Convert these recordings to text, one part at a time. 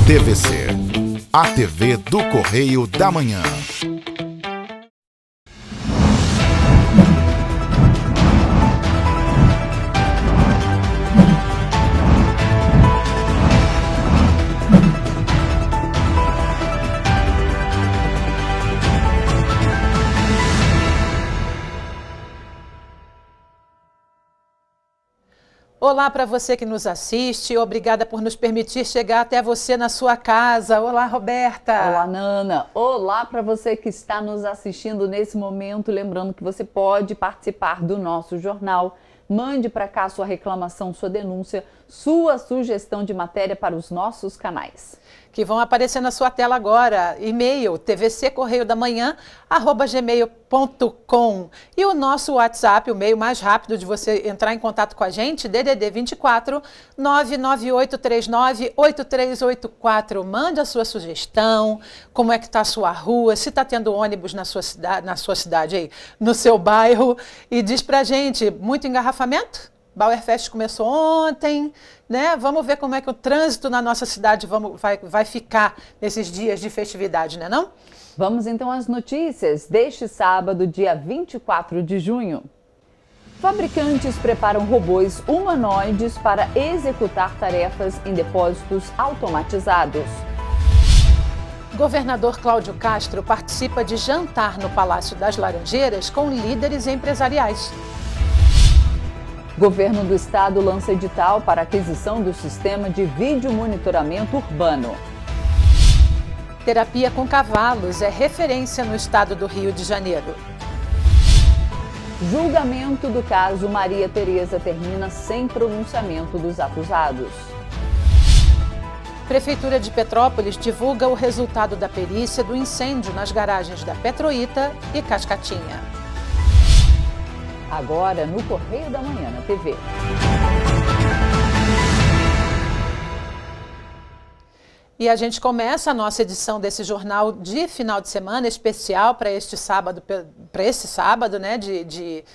TVC, a TV do Correio da Manhã. Olá para você que nos assiste, obrigada por nos permitir chegar até você na sua casa. Olá, Roberta. Olá, Nana. Olá para você que está nos assistindo nesse momento. Lembrando que você pode participar do nosso jornal. Mande para cá sua reclamação, sua denúncia, sua sugestão de matéria para os nossos canais. Que vão aparecer na sua tela agora. E-mail tvccorreiodamanhã@gmail.com. E o nosso WhatsApp, o meio mais rápido de você entrar em contato com a gente, DDD 24 99839 8384. Mande a sua sugestão, como é que está a sua rua, se está tendo ônibus na sua cidade aí, no seu bairro. E diz pra gente, muito engarrafamento? Bauerfest começou ontem, né? Vamos ver como é que o trânsito na nossa cidade vai ficar nesses dias de festividade, né não? Vamos então às notícias deste sábado, dia 24 de junho. Fabricantes preparam robôs humanoides para executar tarefas em depósitos automatizados. Governador Cláudio Castro participa de jantar no Palácio das Laranjeiras com líderes empresariais. Governo do Estado lança edital para aquisição do sistema de vídeo monitoramento urbano. Terapia com cavalos é referência no estado do Rio de Janeiro. Julgamento do caso Maria Tereza termina sem pronunciamento dos acusados. Prefeitura de Petrópolis divulga o resultado da perícia do incêndio nas garagens da Petroíta e Cascatinha. Agora no Correio da Manhã na TV. E a gente começa a nossa edição desse jornal de final de semana especial para esse sábado, né, de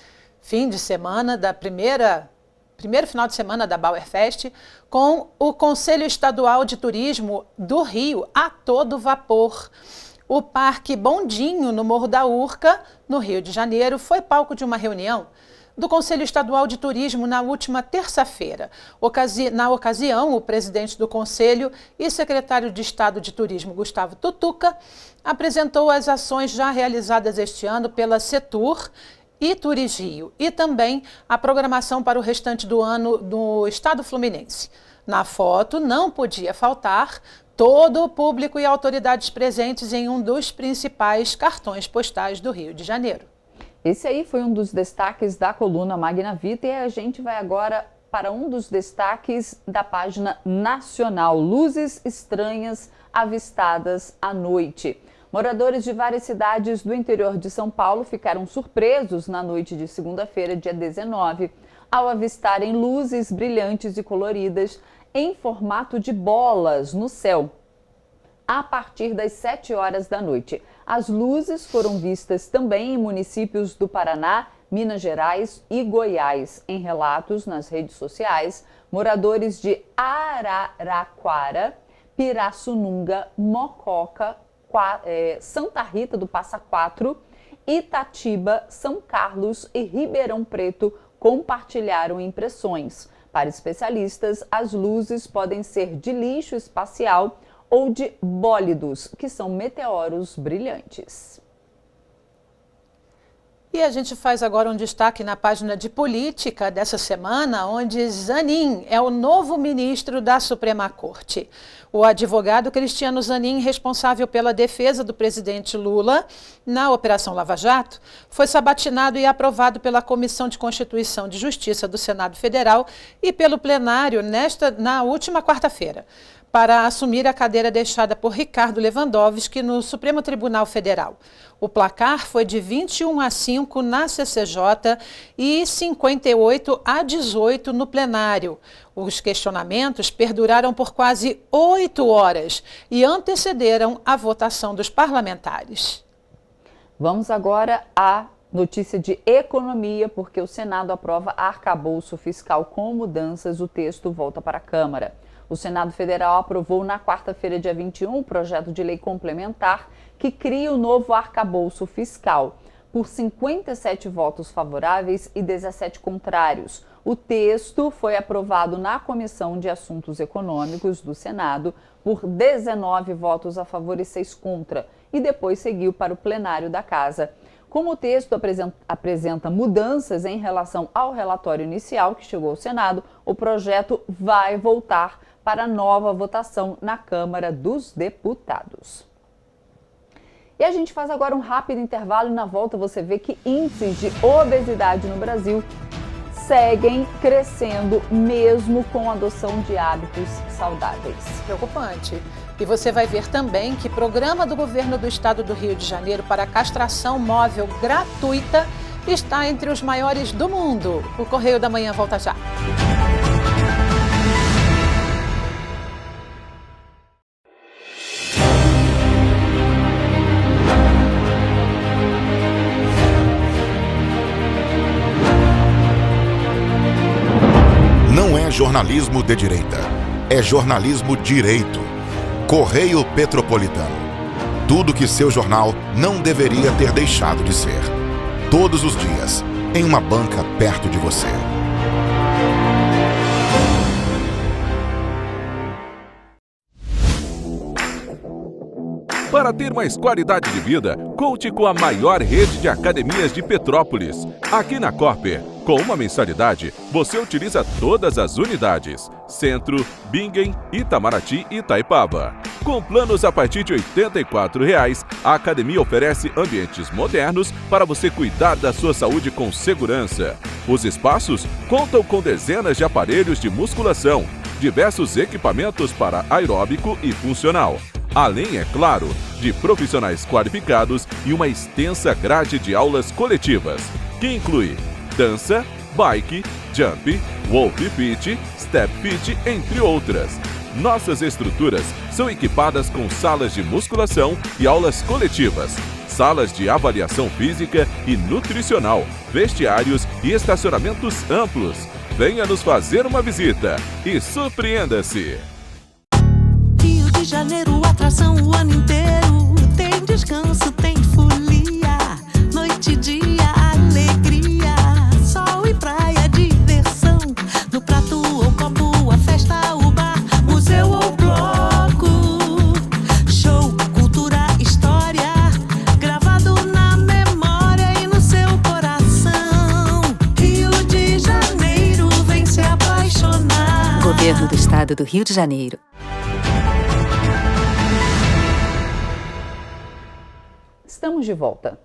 fim de semana da primeiro final de semana da Bauerfest, com o Conselho Estadual de Turismo do Rio a todo vapor. O Parque Bondinho, no Morro da Urca, no Rio de Janeiro, foi palco de uma reunião do Conselho Estadual de Turismo na última terça-feira. Na ocasião, o presidente do Conselho e secretário de Estado de Turismo, Gustavo Tutuca, apresentou as ações já realizadas este ano pela Setur e Turisrio e também a programação para o restante do ano no Estado Fluminense. Na foto, não podia faltar todo o público e autoridades presentes em um dos principais cartões postais do Rio de Janeiro. Esse aí foi um dos destaques da coluna Magna Vita e a gente vai agora para um dos destaques da página nacional, luzes estranhas avistadas à noite. Moradores de várias cidades do interior de São Paulo ficaram surpresos na noite de segunda-feira, dia 19, ao avistarem luzes brilhantes e coloridas em formato de bolas no céu, a partir das 7 horas da noite. As luzes foram vistas também em municípios do Paraná, Minas Gerais e Goiás. Em relatos nas redes sociais, moradores de Araraquara, Pirassununga, Mococa, Santa Rita do Passa Quatro, Itatiba, São Carlos e Ribeirão Preto compartilharam impressões. Para especialistas, as luzes podem ser de lixo espacial ou de bólidos, que são meteoros brilhantes. E a gente faz agora um destaque na página de política dessa semana, onde Zanin é o novo ministro da Suprema Corte. O advogado Cristiano Zanin, responsável pela defesa do presidente Lula na Operação Lava Jato, foi sabatinado e aprovado pela Comissão de Constituição e Justiça do Senado Federal e pelo plenário na última quarta-feira, para assumir a cadeira deixada por Ricardo Lewandowski no Supremo Tribunal Federal. O placar foi de 21-5 na CCJ e 58-18 no plenário. Os questionamentos perduraram por quase 8 horas e antecederam a votação dos parlamentares. Vamos agora à notícia de economia, porque o Senado aprova arcabouço fiscal com mudanças, o texto volta para a Câmara. O Senado Federal aprovou na quarta-feira, dia 21, o projeto de lei complementar que cria o novo arcabouço fiscal. Por 57 votos favoráveis e 17 contrários. O texto foi aprovado na Comissão de Assuntos Econômicos do Senado por 19 votos a favor e 6 contra, e depois seguiu para o plenário da Casa. Como o texto apresenta mudanças em relação ao relatório inicial que chegou ao Senado, o projeto vai voltar para nova votação na Câmara dos Deputados. E a gente faz agora um rápido intervalo e na volta você vê que índices de obesidade no Brasil seguem crescendo mesmo com a adoção de hábitos saudáveis. Preocupante. E você vai ver também que programa do governo do estado do Rio de Janeiro para castração móvel gratuita está entre os maiores do mundo. O Correio da Manhã volta já. Não é jornalismo de direita, é jornalismo direito. Correio Petropolitano. Tudo que seu jornal não deveria ter deixado de ser. Todos os dias, em uma banca perto de você. Para ter mais qualidade de vida, conte com a maior rede de academias de Petrópolis. Aqui na Corper, com uma mensalidade, você utiliza todas as unidades. Centro, Bingen, Itamaraty e Itaipava. Com planos a partir de R$ 84,00, a academia oferece ambientes modernos para você cuidar da sua saúde com segurança. Os espaços contam com dezenas de aparelhos de musculação, diversos equipamentos para aeróbico e funcional. Além, é claro, de profissionais qualificados e uma extensa grade de aulas coletivas, que inclui dança, bike, jump, wolf fit, step fit, entre outras. Nossas estruturas são equipadas com salas de musculação e aulas coletivas, salas de avaliação física e nutricional, vestiários e estacionamentos amplos. Venha nos fazer uma visita e surpreenda-se! Rio de Janeiro, atração o ano inteiro. Tem descanso, tem folia, noite e dia, alegria, sol e praia, diversão. No prato ou copo, a festa, o bar, museu ou bloco. Show, cultura, história, gravado na memória e no seu coração. Rio de Janeiro, vem se apaixonar. Governo do Estado do Rio de Janeiro. Estamos de volta.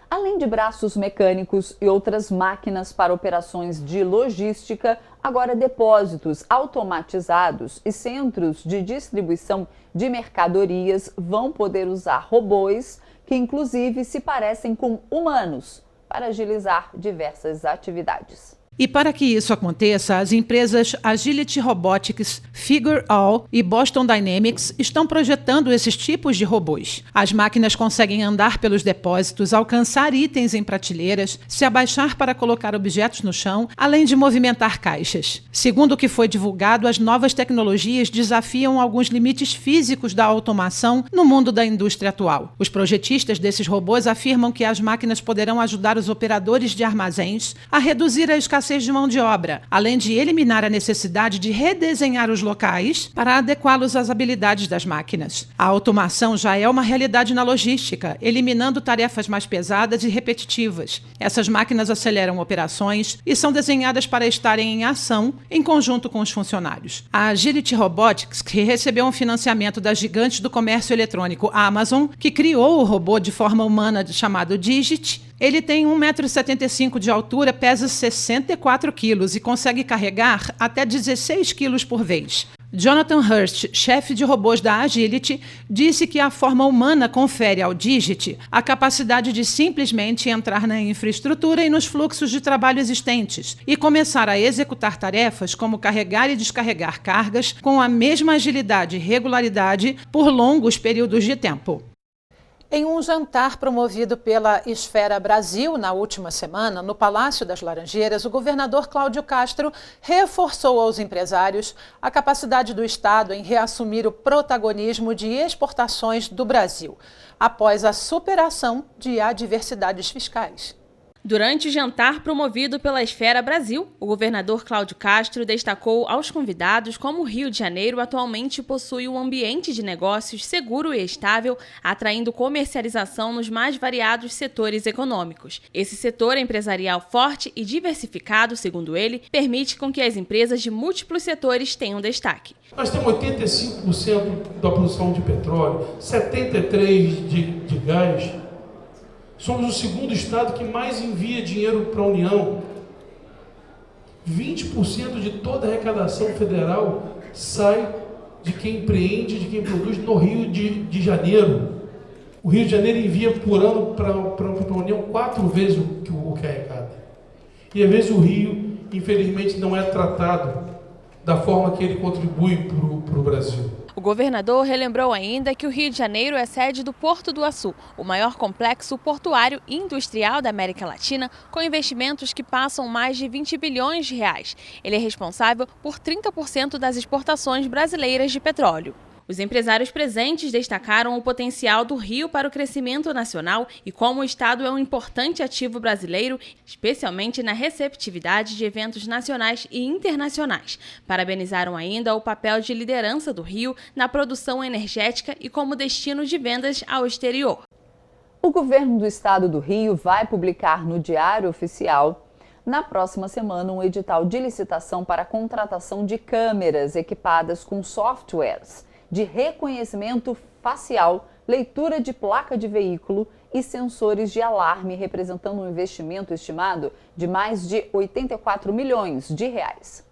Além de braços mecânicos e outras máquinas para operações de logística, agora depósitos automatizados e centros de distribuição de mercadorias vão poder usar robôs que inclusive se parecem com humanos para agilizar diversas atividades. E para que isso aconteça, as empresas Agility Robotics, Figure All e Boston Dynamics estão projetando esses tipos de robôs. As máquinas conseguem andar pelos depósitos, alcançar itens em prateleiras, se abaixar para colocar objetos no chão, além de movimentar caixas. Segundo o que foi divulgado, as novas tecnologias desafiam alguns limites físicos da automação no mundo da indústria atual. Os projetistas desses robôs afirmam que as máquinas poderão ajudar os operadores de armazéns a reduzir a escassez de mão de obra, além de eliminar a necessidade de redesenhar os locais para adequá-los às habilidades das máquinas. A automação já é uma realidade na logística, eliminando tarefas mais pesadas e repetitivas. Essas máquinas aceleram operações e são desenhadas para estarem em ação em conjunto com os funcionários. A Agility Robotics, que recebeu um financiamento da gigante do comércio eletrônico Amazon, que criou o robô de forma humana chamado Digit. Ele tem 1,75 m de altura, pesa 64 quilos e consegue carregar até 16 quilos por vez. Jonathan Hurst, chefe de robôs da Agility, disse que a forma humana confere ao Digit a capacidade de simplesmente entrar na infraestrutura e nos fluxos de trabalho existentes e começar a executar tarefas como carregar e descarregar cargas com a mesma agilidade e regularidade por longos períodos de tempo. Em um jantar promovido pela Esfera Brasil na última semana, no Palácio das Laranjeiras, o governador Cláudio Castro reforçou aos empresários a capacidade do Estado em reassumir o protagonismo de exportações do Brasil, após a superação de adversidades fiscais. Durante o jantar promovido pela Esfera Brasil, o governador Cláudio Castro destacou aos convidados como o Rio de Janeiro atualmente possui um ambiente de negócios seguro e estável, atraindo comercialização nos mais variados setores econômicos. Esse setor empresarial forte e diversificado, segundo ele, permite com que as empresas de múltiplos setores tenham destaque. Nós temos 85% da produção de petróleo, 73% de gás. Somos o segundo estado que mais envia dinheiro para a União. 20% de toda a arrecadação federal sai de quem empreende, de quem produz no Rio de Janeiro. O Rio de Janeiro envia por ano para a União 4 vezes o que arrecada. E às vezes o Rio, infelizmente, não é tratado da forma que ele contribui para o Brasil. O governador relembrou ainda que o Rio de Janeiro é sede do Porto do Açu, o maior complexo portuário e industrial da América Latina, com investimentos que passam mais de 20 bilhões de reais. Ele é responsável por 30% das exportações brasileiras de petróleo. Os empresários presentes destacaram o potencial do Rio para o crescimento nacional e como o Estado é um importante ativo brasileiro, especialmente na receptividade de eventos nacionais e internacionais. Parabenizaram ainda o papel de liderança do Rio na produção energética e como destino de vendas ao exterior. O governo do Estado do Rio vai publicar no Diário Oficial, na próxima semana, um edital de licitação para a contratação de câmeras equipadas com softwares de reconhecimento facial, leitura de placa de veículo e sensores de alarme, representando um investimento estimado de mais de 84 milhões de reais.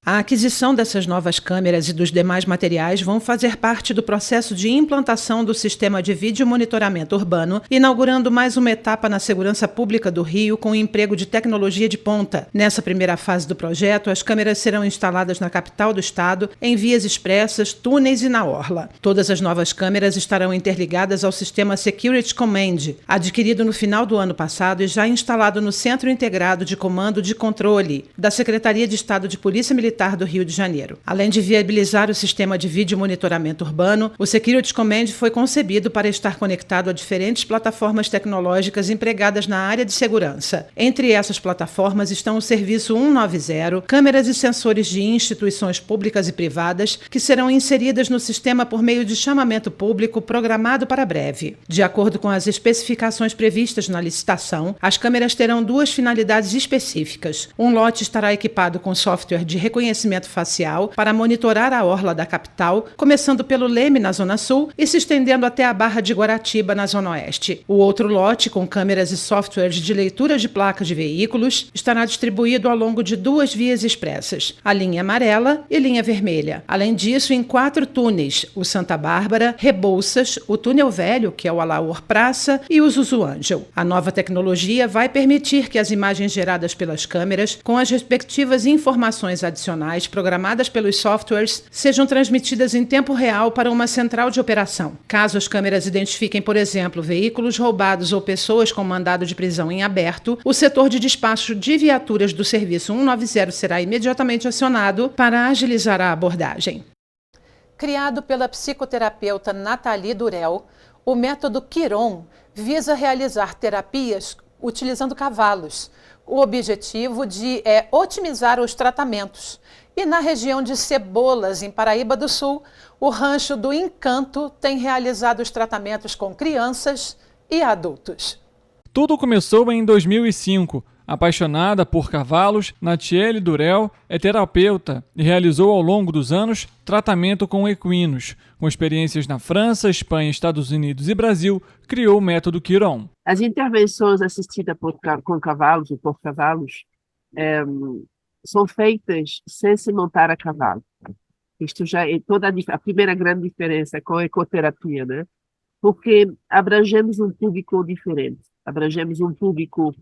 A aquisição dessas novas câmeras e dos demais materiais vão fazer parte do processo de implantação do sistema de vídeo monitoramento urbano, inaugurando mais uma etapa na segurança pública do Rio com o emprego de tecnologia de ponta. Nessa primeira fase do projeto, as câmeras serão instaladas na capital do estado, em vias expressas, túneis e na orla. Todas as novas câmeras estarão interligadas ao sistema Security Command, adquirido no final do ano passado e já instalado no Centro Integrado de Comando de Controle da Secretaria de Estado de Polícia Militar do Rio de Janeiro. Além de viabilizar o sistema de vídeo monitoramento urbano, o Security Command foi concebido para estar conectado a diferentes plataformas tecnológicas empregadas na área de segurança. Entre essas plataformas estão o Serviço 190, câmeras e sensores de instituições públicas e privadas que serão inseridas no sistema por meio de chamamento público programado para breve. De acordo com as especificações previstas na licitação, as câmeras terão duas finalidades específicas. Um lote estará equipado com software de reconhecimento facial para monitorar a orla da capital, começando pelo Leme, na Zona Sul, e se estendendo até a Barra de Guaratiba, na Zona Oeste. O outro lote, com câmeras e softwares de leitura de placas de veículos, estará distribuído ao longo de duas vias expressas, a linha amarela e linha vermelha. Além disso, em 4 túneis, o Santa Bárbara, Rebouças, o Túnel Velho, que é o Alaor Praça, e o Zuzu Ângel. A nova tecnologia vai permitir que as imagens geradas pelas câmeras, com as respectivas informações adicionais programadas pelos softwares, sejam transmitidas em tempo real para uma central de operação. Caso as câmeras identifiquem, por exemplo, veículos roubados ou pessoas com mandado de prisão em aberto, o setor de despacho de viaturas do Serviço 190 será imediatamente acionado para agilizar a abordagem. Criado pela psicoterapeuta Nathalie Durel, o método Quiron visa realizar terapias utilizando cavalos. O objetivo é otimizar os tratamentos. E na região de Cebolas, em Paraíba do Sul, o Rancho do Encanto tem realizado os tratamentos com crianças e adultos. Tudo começou em 2005. Apaixonada por cavalos, Nathalie Durel é terapeuta e realizou ao longo dos anos tratamento com equinos. Com experiências na França, Espanha, Estados Unidos e Brasil, criou o método Quiron. As intervenções assistidas com cavalos ou por cavalos são feitas sem se montar a cavalo. Isto já é toda a primeira grande diferença com a ecoterapia, né? Porque abrangemos um público diferente. Abrangemos um público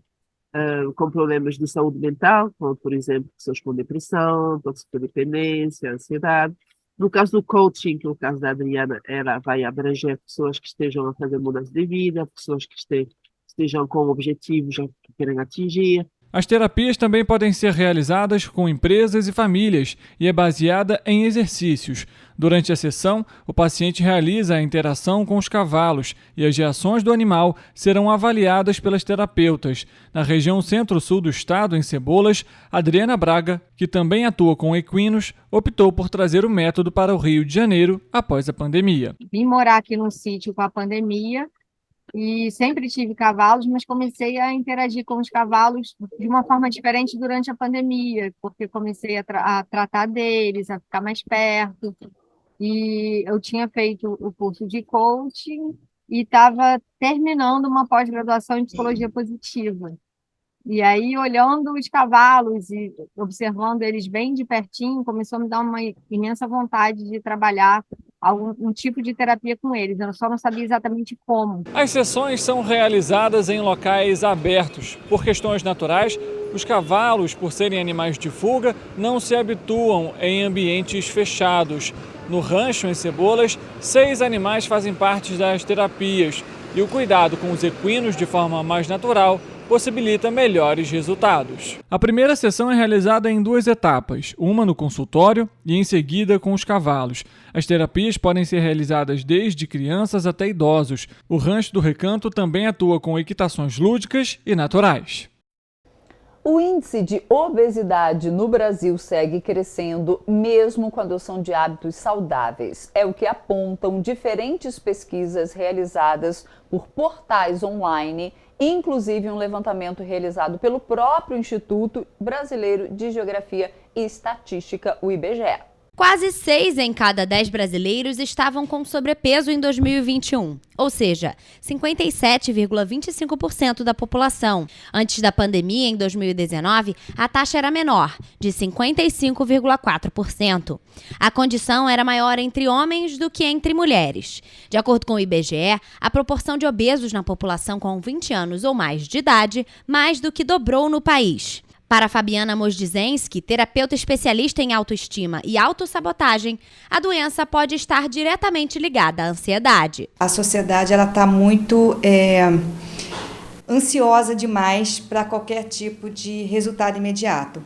com problemas de saúde mental, como, por exemplo, pessoas com depressão, toxicodependência, ansiedade, No caso do coaching, que é o caso da Adriana, ela vai abranger pessoas que estejam a fazer mudança de vida, pessoas que estejam com objetivos que querem atingir. As terapias também podem ser realizadas com empresas e famílias e é baseada em exercícios. Durante a sessão, o paciente realiza a interação com os cavalos e as reações do animal serão avaliadas pelas terapeutas. Na região centro-sul do estado, em Cebolas, Adriana Braga, que também atua com equinos, optou por trazer o método para o Rio de Janeiro após a pandemia. Vim morar aqui no sítio com a pandemia. E sempre tive cavalos, mas comecei a interagir com os cavalos de uma forma diferente durante a pandemia, porque comecei a tratar deles, a ficar mais perto. E eu tinha feito o curso de coaching e estava terminando uma pós-graduação em psicologia positiva. E aí, olhando os cavalos e observando eles bem de pertinho, começou a me dar uma imensa vontade de trabalhar algum tipo de terapia com eles. Eu só não sabia exatamente como. As sessões são realizadas em locais abertos. Por questões naturais, os cavalos, por serem animais de fuga, não se habituam em ambientes fechados. No rancho, em Cebolas, 6 animais fazem parte das terapias. E o cuidado com os equinos de forma mais natural possibilita melhores resultados. A primeira sessão é realizada em 2 etapas, uma no consultório e em seguida com os cavalos. As terapias podem ser realizadas desde crianças até idosos. O Rancho do Recanto também atua com equitações lúdicas e naturais. O índice de obesidade no Brasil segue crescendo, mesmo com a adoção de hábitos saudáveis. É o que apontam diferentes pesquisas realizadas por portais online, inclusive um levantamento realizado pelo próprio Instituto Brasileiro de Geografia e Estatística, o IBGE. Quase 6 em cada 10 brasileiros estavam com sobrepeso em 2021, ou seja, 57,25% da população. Antes da pandemia, em 2019, a taxa era menor, de 55,4%. A condição era maior entre homens do que entre mulheres. De acordo com o IBGE, a proporção de obesos na população com 20 anos ou mais de idade mais do que dobrou no país. Para Fabiana Mozdizensky, terapeuta especialista em autoestima e autossabotagem, a doença pode estar diretamente ligada à ansiedade. A sociedade está muito ansiosa demais para qualquer tipo de resultado imediato.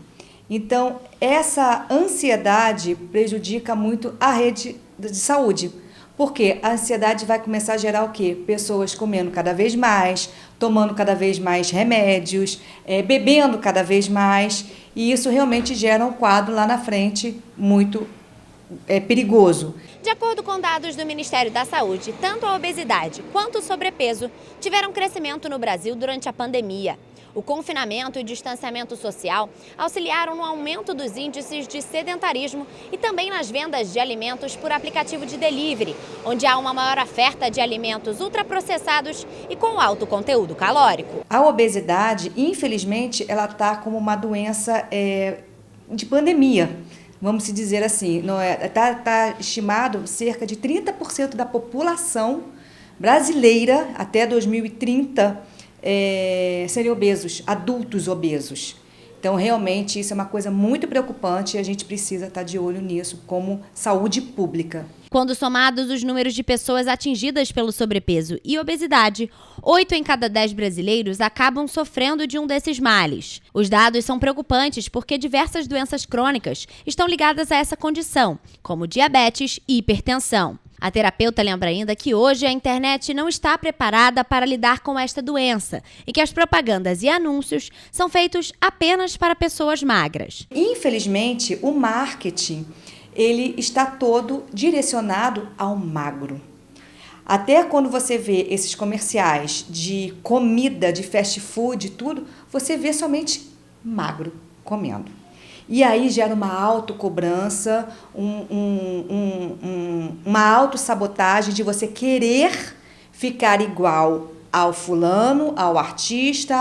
Então, essa ansiedade prejudica muito a rede de saúde. Porque a ansiedade vai começar a gerar o quê? Pessoas comendo cada vez mais, tomando cada vez mais remédios, bebendo cada vez mais, e isso realmente gera um quadro lá na frente muito perigoso. De acordo com dados do Ministério da Saúde, tanto a obesidade quanto o sobrepeso tiveram crescimento no Brasil durante a pandemia. O confinamento e o distanciamento social auxiliaram no aumento dos índices de sedentarismo e também nas vendas de alimentos por aplicativo de delivery, onde há uma maior oferta de alimentos ultraprocessados e com alto conteúdo calórico. A obesidade, infelizmente, ela está como uma doença de pandemia, vamos dizer assim. Está estimado cerca de 30% da população brasileira até 2030 serem obesos, adultos obesos. Então, realmente, isso é uma coisa muito preocupante e a gente precisa estar de olho nisso como saúde pública. Quando somados os números de pessoas atingidas pelo sobrepeso e obesidade, 8 em cada 10 brasileiros acabam sofrendo de um desses males. Os dados são preocupantes porque diversas doenças crônicas estão ligadas a essa condição, como diabetes e hipertensão. A terapeuta lembra ainda que hoje a internet não está preparada para lidar com esta doença e que as propagandas e anúncios são feitos apenas para pessoas magras. Infelizmente, o marketing ele está todo direcionado ao magro. Até quando você vê esses comerciais de comida, de fast food, tudo, você vê somente magro comendo. E aí gera uma autocobrança, uma autossabotagem de você querer ficar igual ao fulano, ao artista,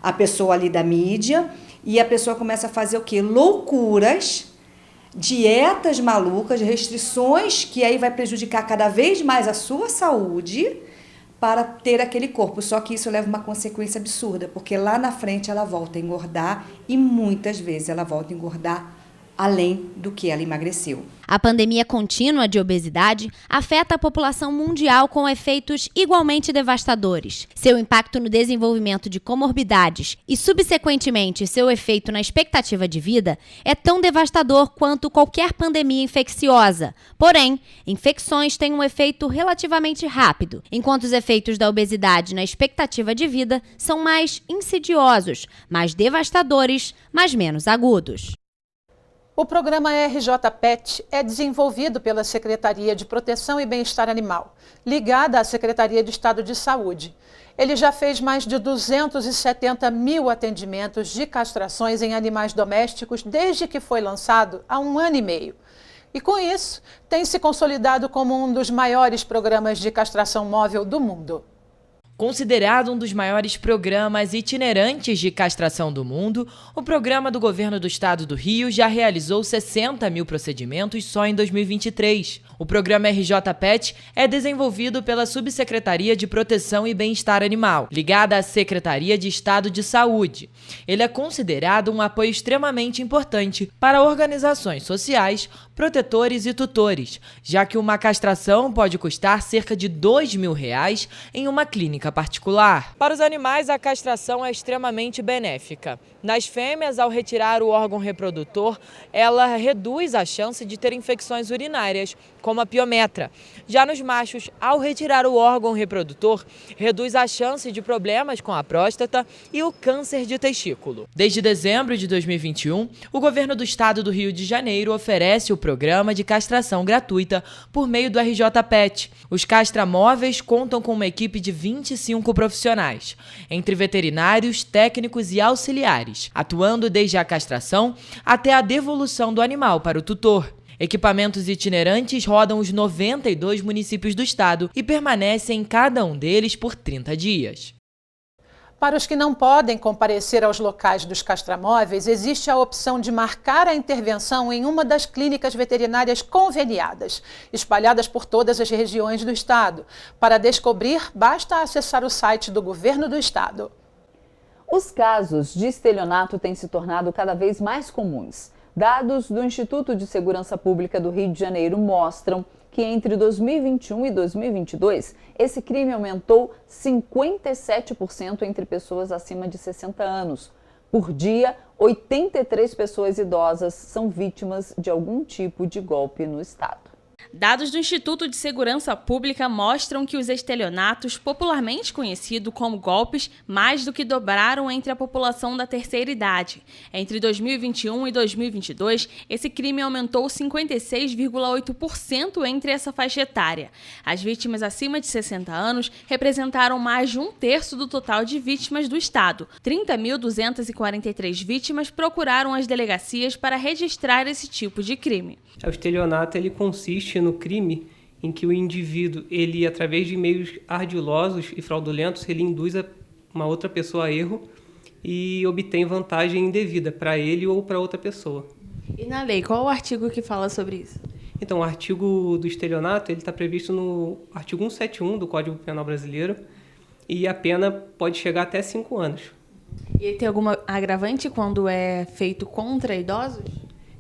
à pessoa ali da mídia. E a pessoa começa a fazer o quê? Loucuras, dietas malucas, restrições que aí vai prejudicar cada vez mais a sua saúde para ter aquele corpo. Só que isso leva uma consequência absurda, porque lá na frente ela volta a engordar e muitas vezes ela volta a engordar além do que ela emagreceu. A pandemia contínua de obesidade afeta a população mundial com efeitos igualmente devastadores. Seu impacto no desenvolvimento de comorbidades e, subsequentemente, seu efeito na expectativa de vida é tão devastador quanto qualquer pandemia infecciosa. Porém, infecções têm um efeito relativamente rápido, enquanto os efeitos da obesidade na expectativa de vida são mais insidiosos, mais devastadores, mas menos agudos. O programa RJ-PET é desenvolvido pela Secretaria de Proteção e Bem-Estar Animal, ligada à Secretaria de Estado de Saúde. Ele já fez mais de 270 mil atendimentos de castrações em animais domésticos desde que foi lançado há 1 ano e meio. E com isso, tem se consolidado como um dos maiores programas de castração móvel do mundo. Considerado um dos maiores programas itinerantes de castração do mundo, o programa do governo do estado do Rio já realizou 60 mil procedimentos só em 2023. O programa RJ-PET é desenvolvido pela Subsecretaria de Proteção e Bem-Estar Animal, ligada à Secretaria de Estado de Saúde. Ele é considerado um apoio extremamente importante para organizações sociais, protetores e tutores, já que uma castração pode custar cerca de R$2.000 em uma clínica particular. Para os animais, a castração é extremamente benéfica. Nas fêmeas, ao retirar o órgão reprodutor, ela reduz a chance de ter infecções urinárias, como a piometra. Já nos machos, ao retirar o órgão reprodutor, reduz a chance de problemas com a próstata e o câncer de testículo. Desde dezembro de 2021, o governo do estado do Rio de Janeiro oferece o programa de castração gratuita por meio do RJ-PET. Os castramóveis contam com uma equipe de 25 profissionais, entre veterinários, técnicos e auxiliares, atuando desde a castração até a devolução do animal para o tutor. Equipamentos itinerantes rodam os 92 municípios do estado e permanecem em cada um deles por 30 dias. Para os que não podem comparecer aos locais dos castramóveis, existe a opção de marcar a intervenção em uma das clínicas veterinárias conveniadas, espalhadas por todas as regiões do estado. Para descobrir, basta acessar o site do governo do estado. Os casos de estelionato têm se tornado cada vez mais comuns. Dados do Instituto de Segurança Pública do Rio de Janeiro mostram que entre 2021 e 2022, esse crime aumentou 57% entre pessoas acima de 60 anos. Por dia, 83 pessoas idosas são vítimas de algum tipo de golpe no estado. Dados do Instituto de Segurança Pública mostram que os estelionatos, popularmente conhecidos como golpes, mais do que dobraram entre a população da terceira idade. Entre 2021 e 2022, esse crime aumentou 56,8% entre essa faixa etária. As vítimas acima de 60 anos representaram mais de 1/3 do total de vítimas do estado. 30.243 vítimas procuraram as delegacias para registrar esse tipo de crime. O estelionato ele consiste no crime em que o indivíduo, ele através de meios ardilosos e fraudulentos, ele induz uma outra pessoa a erro e obtém vantagem indevida para ele ou para outra pessoa. E na lei, qual o artigo que fala sobre isso? Então, o artigo do estelionato ele está previsto no artigo 171 do Código Penal Brasileiro e a pena pode chegar até 5 anos. E tem alguma agravante quando é feito contra idosos?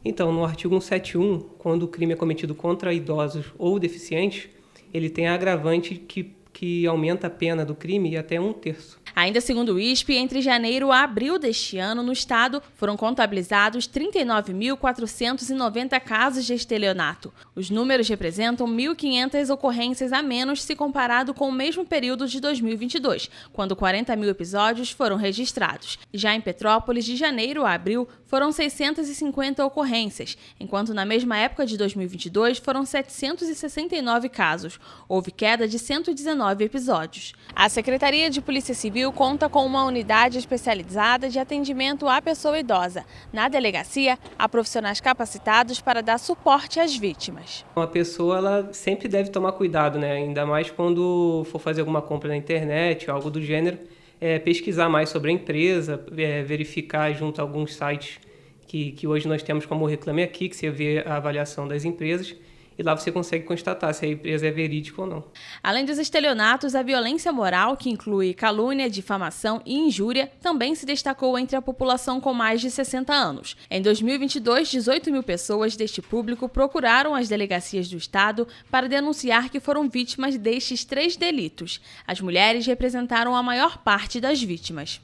Então, no artigo 171, quando o crime é cometido contra idosos ou deficientes, ele tem agravante que aumenta a pena do crime até 1/3. Ainda segundo o ISP, entre janeiro a abril deste ano, no estado, foram contabilizados 39.490 casos de estelionato. Os números representam 1.500 ocorrências a menos se comparado com o mesmo período de 2022, quando 40 mil episódios foram registrados. Já em Petrópolis, de janeiro a abril, foram 650 ocorrências, enquanto na mesma época de 2022 foram 769 casos. Houve queda de 119 episódios. A Secretaria de Polícia Civil conta com uma unidade especializada de atendimento à pessoa idosa. Na delegacia, há profissionais capacitados para dar suporte às vítimas. Uma pessoa ela sempre deve tomar cuidado, né? Ainda mais quando for fazer alguma compra na internet, algo do gênero, pesquisar mais sobre a empresa, verificar junto a alguns sites que hoje nós temos como o Reclame Aqui, que você vê a avaliação das empresas, e lá você consegue constatar se a empresa é verídica ou não. Além dos estelionatos, a violência moral, que inclui calúnia, difamação e injúria, também se destacou entre a população com mais de 60 anos. Em 2022, 18 mil pessoas deste público procuraram as delegacias do Estado para denunciar que foram vítimas destes 3 delitos. As mulheres representaram a maior parte das vítimas.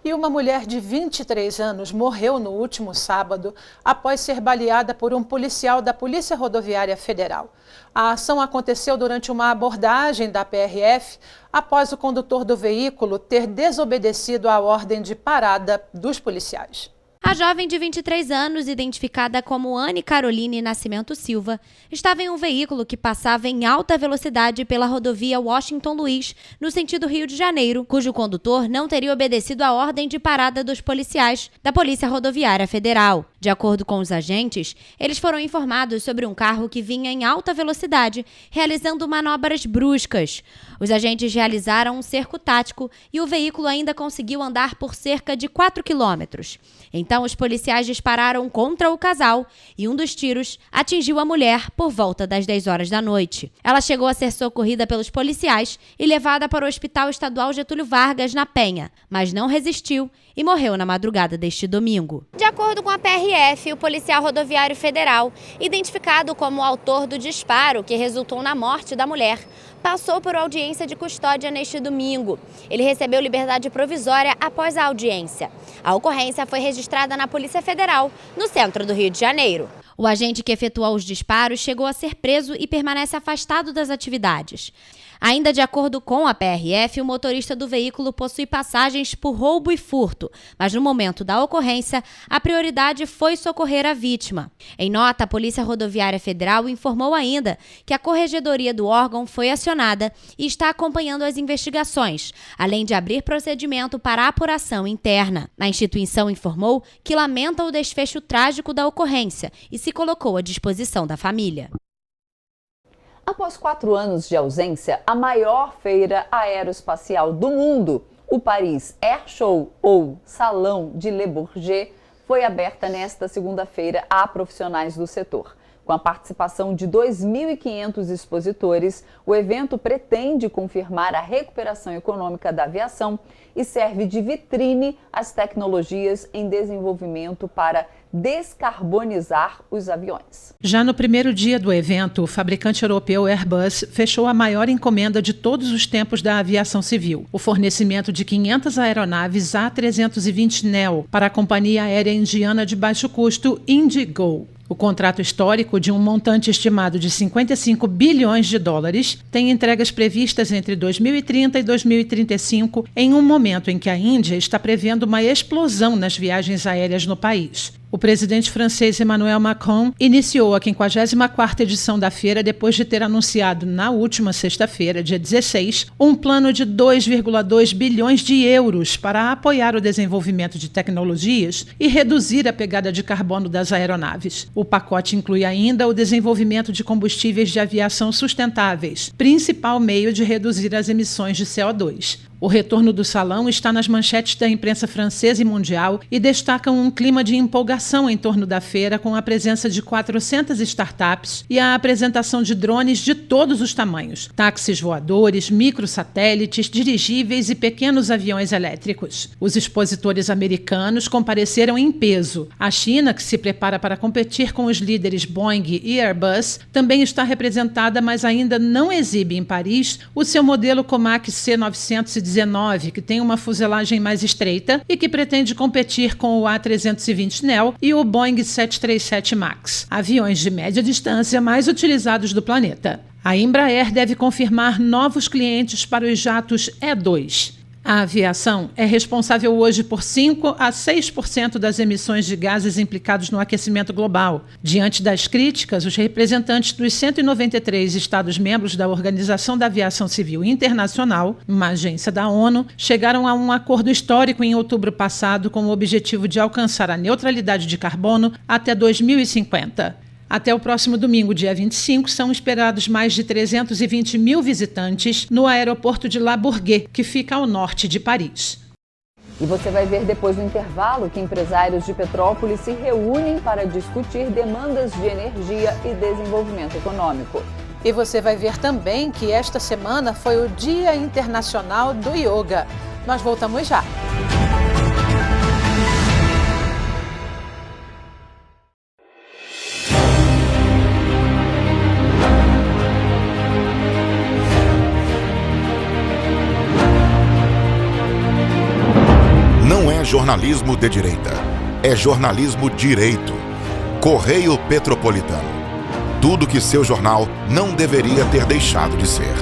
E uma mulher de 23 anos morreu no último sábado após ser baleada por um policial da Polícia Rodoviária Federal. A ação aconteceu durante uma abordagem da PRF após o condutor do veículo ter desobedecido à ordem de parada dos policiais. A jovem de 23 anos, identificada como Anne Caroline Nascimento Silva, estava em um veículo que passava em alta velocidade pela rodovia Washington Luiz, no sentido Rio de Janeiro, cujo condutor não teria obedecido à ordem de parada dos policiais da Polícia Rodoviária Federal. De acordo com os agentes, eles foram informados sobre um carro que vinha em alta velocidade, realizando manobras bruscas. Os agentes realizaram um cerco tático e o veículo ainda conseguiu andar por cerca de 4 quilômetros. Então, os policiais dispararam contra o casal e um dos tiros atingiu a mulher por volta das 10 horas da noite. Ela chegou a ser socorrida pelos policiais e levada para o Hospital Estadual Getúlio Vargas, na Penha, mas não resistiu e morreu na madrugada deste domingo. De acordo com a PRF, o policial rodoviário federal, identificado como o autor do disparo que resultou na morte da mulher, passou por audiência de custódia neste domingo. Ele recebeu liberdade provisória após a audiência. A ocorrência foi registrada na Polícia Federal, no centro do Rio de Janeiro. O agente que efetuou os disparos chegou a ser preso e permanece afastado das atividades. Ainda de acordo com a PRF, o motorista do veículo possui passagens por roubo e furto, mas no momento da ocorrência, a prioridade foi socorrer a vítima. Em nota, a Polícia Rodoviária Federal informou ainda que a corregedoria do órgão foi acionada e está acompanhando as investigações, além de abrir procedimento para apuração interna. A instituição informou que lamenta o desfecho trágico da ocorrência e se colocou à disposição da família. Após 4 anos de ausência, a maior feira aeroespacial do mundo, o Paris Air Show, ou Salão de Le Bourget, foi aberta nesta segunda-feira a profissionais do setor. Com a participação de 2.500 expositores, o evento pretende confirmar a recuperação econômica da aviação e serve de vitrine às tecnologias em desenvolvimento para descarbonizar os aviões. Já no primeiro dia do evento, o fabricante europeu Airbus fechou a maior encomenda de todos os tempos da aviação civil, o fornecimento de 500 aeronaves A320neo para a companhia aérea indiana de baixo custo IndiGo. O contrato histórico, de um montante estimado de 55 bilhões de dólares, tem entregas previstas entre 2030 e 2035, em um momento em que a Índia está prevendo uma explosão nas viagens aéreas no país. O presidente francês Emmanuel Macron iniciou a 54ª edição da feira depois de ter anunciado na última sexta-feira, dia 16, um plano de 2,2 bilhões de euros para apoiar o desenvolvimento de tecnologias e reduzir a pegada de carbono das aeronaves. O pacote inclui ainda o desenvolvimento de combustíveis de aviação sustentáveis, principal meio de reduzir as emissões de CO2. O retorno do salão está nas manchetes da imprensa francesa e mundial e destacam um clima de empolgação em torno da feira, com a presença de 400 startups e a apresentação de drones de todos os tamanhos, táxis voadores, microsatélites, dirigíveis e pequenos aviões elétricos. Os expositores americanos compareceram em peso. A China, que se prepara para competir com os líderes Boeing e Airbus, também está representada, mas ainda não exibe em Paris o seu modelo Comac C919, que tem uma fuselagem mais estreita e que pretende competir com o A320neo e o Boeing 737 MAX, aviões de média distância mais utilizados do planeta. A Embraer deve confirmar novos clientes para os jatos E2. A aviação é responsável hoje por 5 a 6% das emissões de gases implicados no aquecimento global. Diante das críticas, os representantes dos 193 Estados-membros da Organização da Aviação Civil Internacional, uma agência da ONU, chegaram a um acordo histórico em outubro passado com o objetivo de alcançar a neutralidade de carbono até 2050. Até o próximo domingo, dia 25, são esperados mais de 320 mil visitantes no aeroporto de Le Bourget, que fica ao norte de Paris. E você vai ver depois do intervalo que empresários de Petrópolis se reúnem para discutir demandas de energia e desenvolvimento econômico. E você vai ver também que esta semana foi o Dia Internacional do Yoga. Nós voltamos já. Não é jornalismo de direita, é jornalismo direito. Correio Petropolitano. Tudo que seu jornal não deveria ter deixado de ser.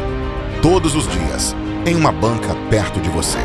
Todos os dias, em uma banca perto de você.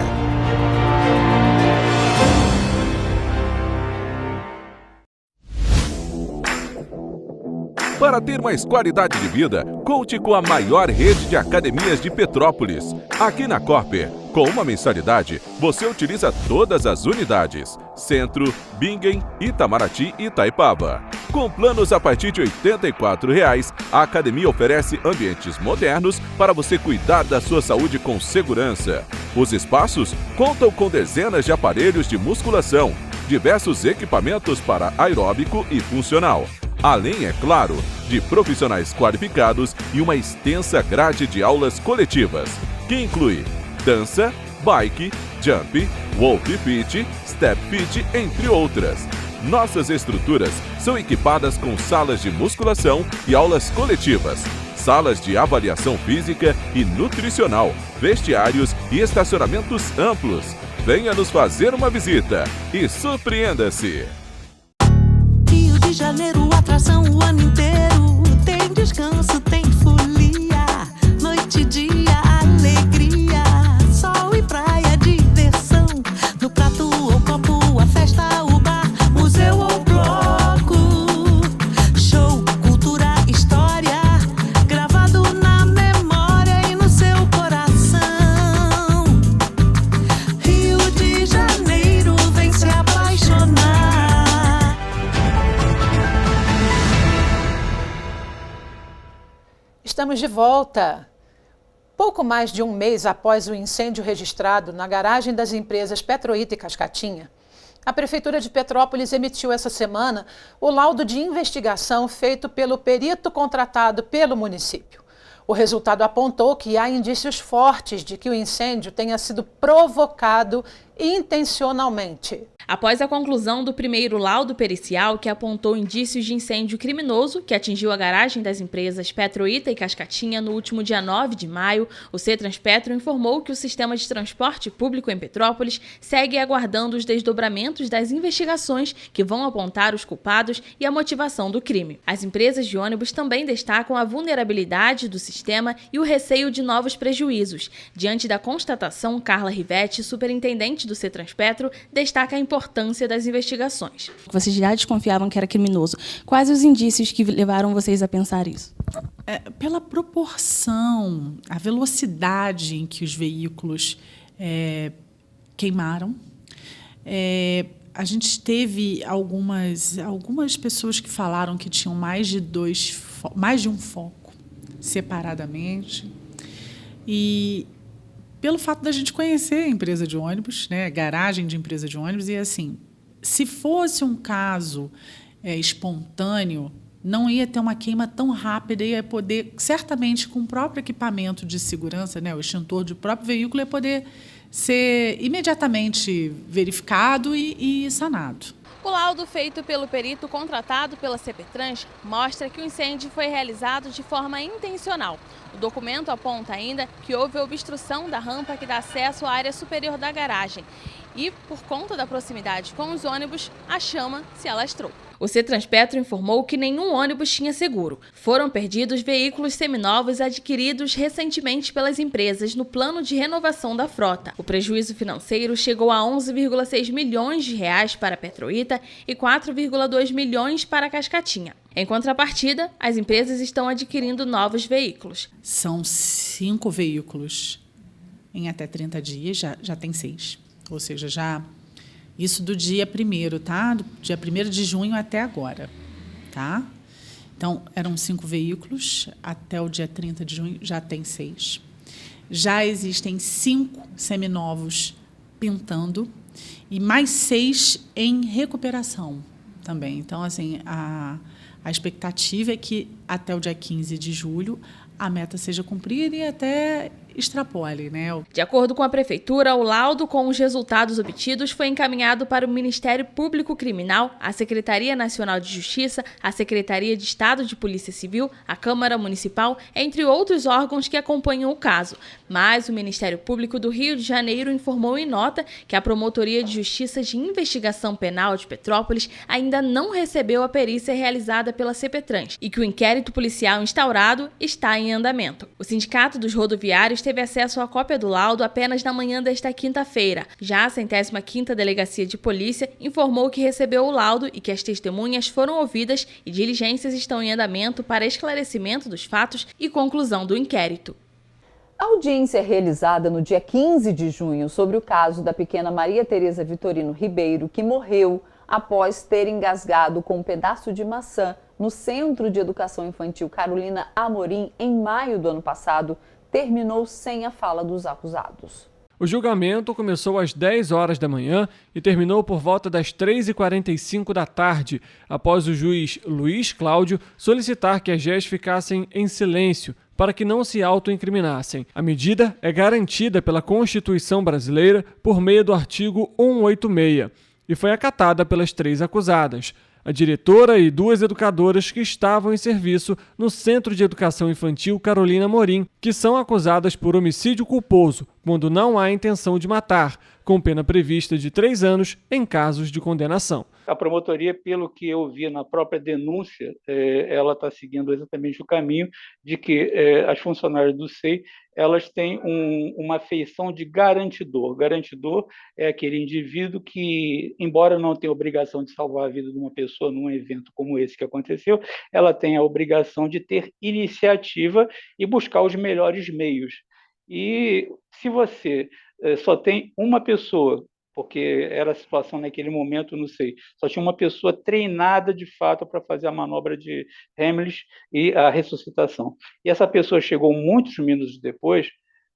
Para ter mais qualidade de vida, conte com a maior rede de academias de Petrópolis. Aqui na Corper, com uma mensalidade, você utiliza todas as unidades: Centro, Bingen, Itamaraty e Itaipava. Com planos a partir de R$ 84,00, a academia oferece ambientes modernos para você cuidar da sua saúde com segurança. Os espaços contam com dezenas de aparelhos de musculação, diversos equipamentos para aeróbico e funcional. Além, é claro, de profissionais qualificados e uma extensa grade de aulas coletivas, que inclui dança, bike, jump, wolf fit, step fit, entre outras. Nossas estruturas são equipadas com salas de musculação e aulas coletivas, salas de avaliação física e nutricional, vestiários e estacionamentos amplos. Venha nos fazer uma visita e surpreenda-se! Rio de Janeiro, atração o ano inteiro. Tem descanso, tem folia. Noite e dia, alegria. Sol e praia, diversão. No prato ou copo, a festa, o bar, museu ou bloco. Show, cultura, história. Gravado na memória e no seu coração. Rio de Janeiro, vem se apaixonar. Estamos de volta. Pouco mais de um mês após o incêndio registrado na garagem das empresas Petroita e Cascatinha, a Prefeitura de Petrópolis emitiu essa semana o laudo de investigação feito pelo perito contratado pelo município. O resultado apontou que há indícios fortes de que o incêndio tenha sido provocado intencionalmente. Após a conclusão do primeiro laudo pericial, que apontou indícios de incêndio criminoso que atingiu a garagem das empresas Petroita e Cascatinha no último dia 9 de maio, o CETRANSPETRO informou que o sistema de transporte público em Petrópolis segue aguardando os desdobramentos das investigações que vão apontar os culpados e a motivação do crime. As empresas de ônibus também destacam a vulnerabilidade do sistema e o receio de novos prejuízos. Diante da constatação, Carla Rivetti, superintendente do CETRANSPETRO, destaca a importância das investigações. Vocês já desconfiavam que era criminoso. Quais os indícios que levaram vocês a pensar isso? Pela proporção, a velocidade em que os veículos queimaram. A gente teve algumas pessoas que falaram que tinham mais de um foco separadamente. E pelo fato da gente conhecer a empresa de ônibus, né, garagem de empresa de ônibus, e assim, se fosse um caso espontâneo, não ia ter uma queima tão rápida, ia poder, certamente, com o próprio equipamento de segurança, né, o extintor do próprio veículo, ia poder ser imediatamente verificado e sanado. O laudo feito pelo perito contratado pela CPTRANS mostra que o incêndio foi realizado de forma intencional. O documento aponta ainda que houve obstrução da rampa que dá acesso à área superior da garagem e, por conta da proximidade com os ônibus, a chama se alastrou. O CETRANSPETRO informou que nenhum ônibus tinha seguro. Foram perdidos veículos seminovos adquiridos recentemente pelas empresas no plano de renovação da frota. O prejuízo financeiro chegou a 11,6 milhões de reais para a Petroita e 4,2 milhões para a Cascatinha. Em contrapartida, as empresas estão adquirindo novos veículos. São 5 veículos em até 30 dias, já tem 6. Ou seja, isso do dia 1º, tá? Do dia 1º de junho até agora, tá? Então, eram 5 veículos, até o dia 30 de junho já tem 6. Já existem 5 seminovos pintando. e mais 6 em recuperação também. Então, assim, a expectativa é que até o dia 15 de julho a meta seja cumprida e até extrapole, né? De acordo com a Prefeitura, o laudo com os resultados obtidos foi encaminhado para o Ministério Público Criminal, a Secretaria Nacional de Justiça, a Secretaria de Estado de Polícia Civil, a Câmara Municipal, entre outros órgãos que acompanham o caso. Mas o Ministério Público do Rio de Janeiro informou em nota que a Promotoria de Justiça de Investigação Penal de Petrópolis ainda não recebeu a perícia realizada pela CPTRANS e que o inquérito policial instaurado está em andamento. O Sindicato dos Rodoviários teve acesso à cópia do laudo apenas na manhã desta quinta-feira. Já a 105ª Delegacia de Polícia informou que recebeu o laudo e que as testemunhas foram ouvidas e diligências estão em andamento para esclarecimento dos fatos e conclusão do inquérito. A audiência realizada no dia 15 de junho sobre o caso da pequena Maria Tereza Vitorino Ribeiro, que morreu após ter engasgado com um pedaço de maçã no Centro de Educação Infantil Carolina Amorim em maio do ano passado, terminou sem a fala dos acusados. O julgamento começou às 10 horas da manhã e terminou por volta das 3h45 da tarde, após o juiz Luiz Cláudio solicitar que as réis ficassem em silêncio para que não se autoincriminassem. A medida é garantida pela Constituição brasileira por meio do artigo 186 e foi acatada pelas 3 acusadas. A diretora e 2 educadoras que estavam em serviço no Centro de Educação Infantil Carolina Amorim, que são acusadas por homicídio culposo, quando não há intenção de matar, com pena prevista de 3 anos em casos de condenação. A promotoria, pelo que eu vi na própria denúncia, ela está seguindo exatamente o caminho de que as funcionárias do SEI elas têm uma feição de garantidor. Garantidor é aquele indivíduo que, embora não tenha obrigação de salvar a vida de uma pessoa num evento como esse que aconteceu, ela tem a obrigação de ter iniciativa e buscar os melhores meios. E se você só tem uma pessoa, porque era a situação naquele momento, não sei, só tinha uma pessoa treinada de fato para fazer a manobra de Heimlich e a ressuscitação. E essa pessoa chegou muitos minutos depois,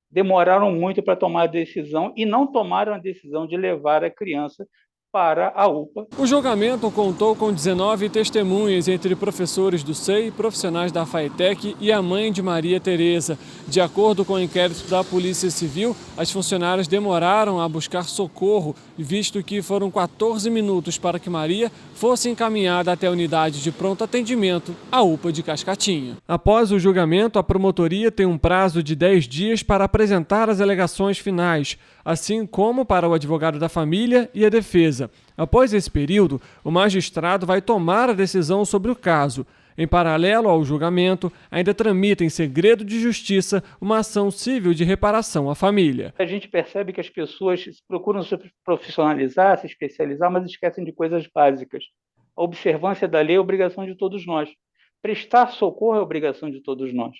demoraram muito para tomar a decisão e não tomaram a decisão de levar a criança para a UPA. O julgamento contou com 19 testemunhas, entre professores do SEI, profissionais da FAETEC e a mãe de Maria Tereza. De acordo com o inquérito da Polícia Civil, as funcionárias demoraram a buscar socorro, visto que foram 14 minutos para que Maria fosse encaminhada até a unidade de pronto atendimento, a UPA de Cascatinha. Após o julgamento, a promotoria tem um prazo de 10 dias para apresentar as alegações finais, assim como para o advogado da família e a defesa. Após esse período, o magistrado vai tomar a decisão sobre o caso. Em paralelo ao julgamento, ainda tramita em segredo de justiça uma ação civil de reparação à família. A gente percebe que as pessoas procuram se profissionalizar, se especializar, mas esquecem de coisas básicas. A observância da lei é obrigação de todos nós. Prestar socorro é obrigação de todos nós.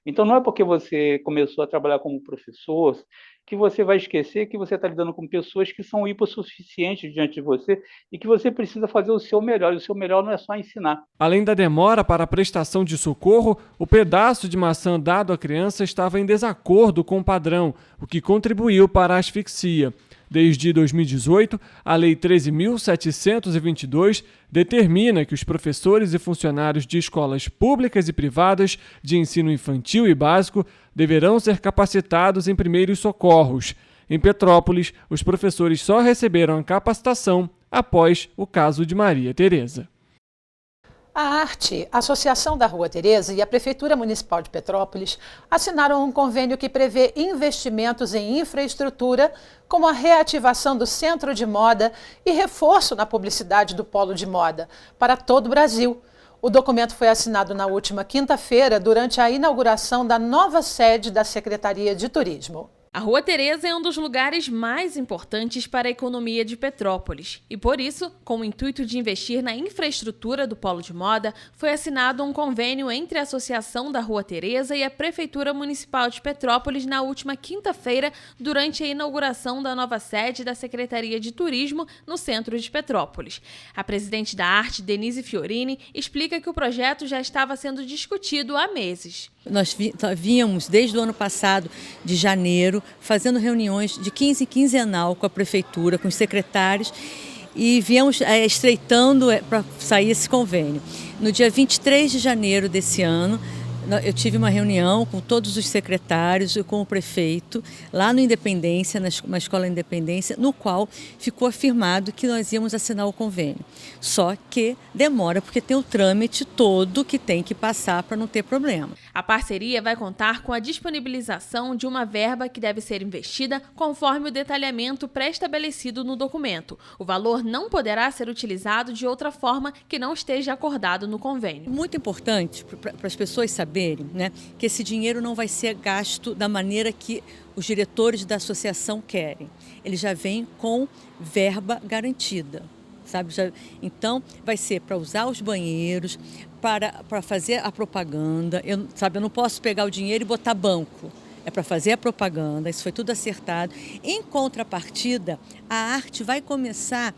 Então, não é porque você começou a trabalhar como professor que você vai esquecer que você está lidando com pessoas que são hipossuficientes diante de você e que você precisa fazer o seu melhor. E o seu melhor não é só ensinar. Além da demora para a prestação de socorro, o pedaço de maçã dado à criança estava em desacordo com o padrão, o que contribuiu para a asfixia. Desde 2018, a Lei 13.722 determina que os professores e funcionários de escolas públicas e privadas de ensino infantil e básico deverão ser capacitados em primeiros socorros. Em Petrópolis, os professores só receberam a capacitação após o caso de Maria Tereza. A Arte, a Associação da Rua Tereza e a Prefeitura Municipal de Petrópolis assinaram um convênio que prevê investimentos em infraestrutura, como a reativação do Centro de Moda e reforço na publicidade do Polo de Moda para todo o Brasil. O documento foi assinado na última quinta-feira, durante a inauguração da nova sede da Secretaria de Turismo. A Rua Tereza é um dos lugares mais importantes para a economia de Petrópolis e, por isso, com o intuito de investir na infraestrutura do Polo de Moda, foi assinado um convênio entre a Associação da Rua Tereza e a Prefeitura Municipal de Petrópolis na última quinta-feira, durante a inauguração da nova sede da Secretaria de Turismo no centro de Petrópolis. A presidente da Arte, Denise Fiorini, explica que o projeto já estava sendo discutido há meses. Nós vínhamos desde o ano passado, de janeiro, fazendo reuniões de quinzenal com a prefeitura, com os secretários, e viemos estreitando para sair esse convênio. No dia 23 de janeiro desse ano, eu tive uma reunião com todos os secretários e com o prefeito, lá no Independência, na Escola Independência, no qual ficou afirmado que nós íamos assinar o convênio. Só que demora, porque tem o trâmite todo que tem que passar para não ter problema. A parceria vai contar com a disponibilização de uma verba que deve ser investida conforme o detalhamento pré-estabelecido no documento. O valor não poderá ser utilizado de outra forma que não esteja acordado no convênio. Muito importante para as pessoas saberem, né, que esse dinheiro não vai ser gasto da maneira que os diretores da associação querem. Ele já vem com verba garantida. Sabe? Então, vai ser para usar os banheiros, para fazer a propaganda. Eu não posso pegar o dinheiro e botar banco. É para fazer a propaganda, isso foi tudo acertado. Em contrapartida, a arte vai começar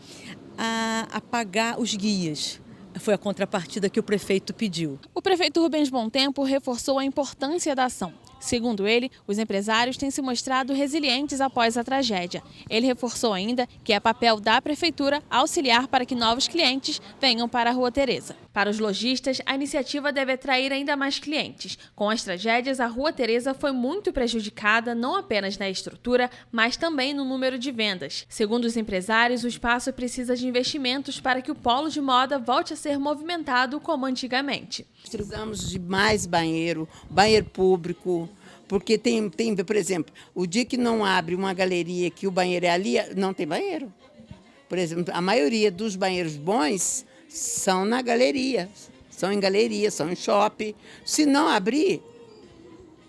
a pagar os guias. Foi a contrapartida que o prefeito pediu. O prefeito Rubens Bom Tempo reforçou a importância da ação. Segundo ele, os empresários têm se mostrado resilientes após a tragédia. Ele reforçou ainda que é papel da prefeitura auxiliar para que novos clientes venham para a Rua Teresa. Para os lojistas, a iniciativa deve atrair ainda mais clientes. Com as tragédias, a Rua Teresa foi muito prejudicada não apenas na estrutura, mas também no número de vendas. Segundo os empresários, o espaço precisa de investimentos para que o polo de moda volte a ser movimentado como antigamente. Precisamos de mais banheiro público, porque tem, por exemplo, o dia que não abre uma galeria que o banheiro é ali, não tem banheiro. Por exemplo, a maioria dos banheiros bons são na galeria, são em galeria, são em shopping. Se não abrir,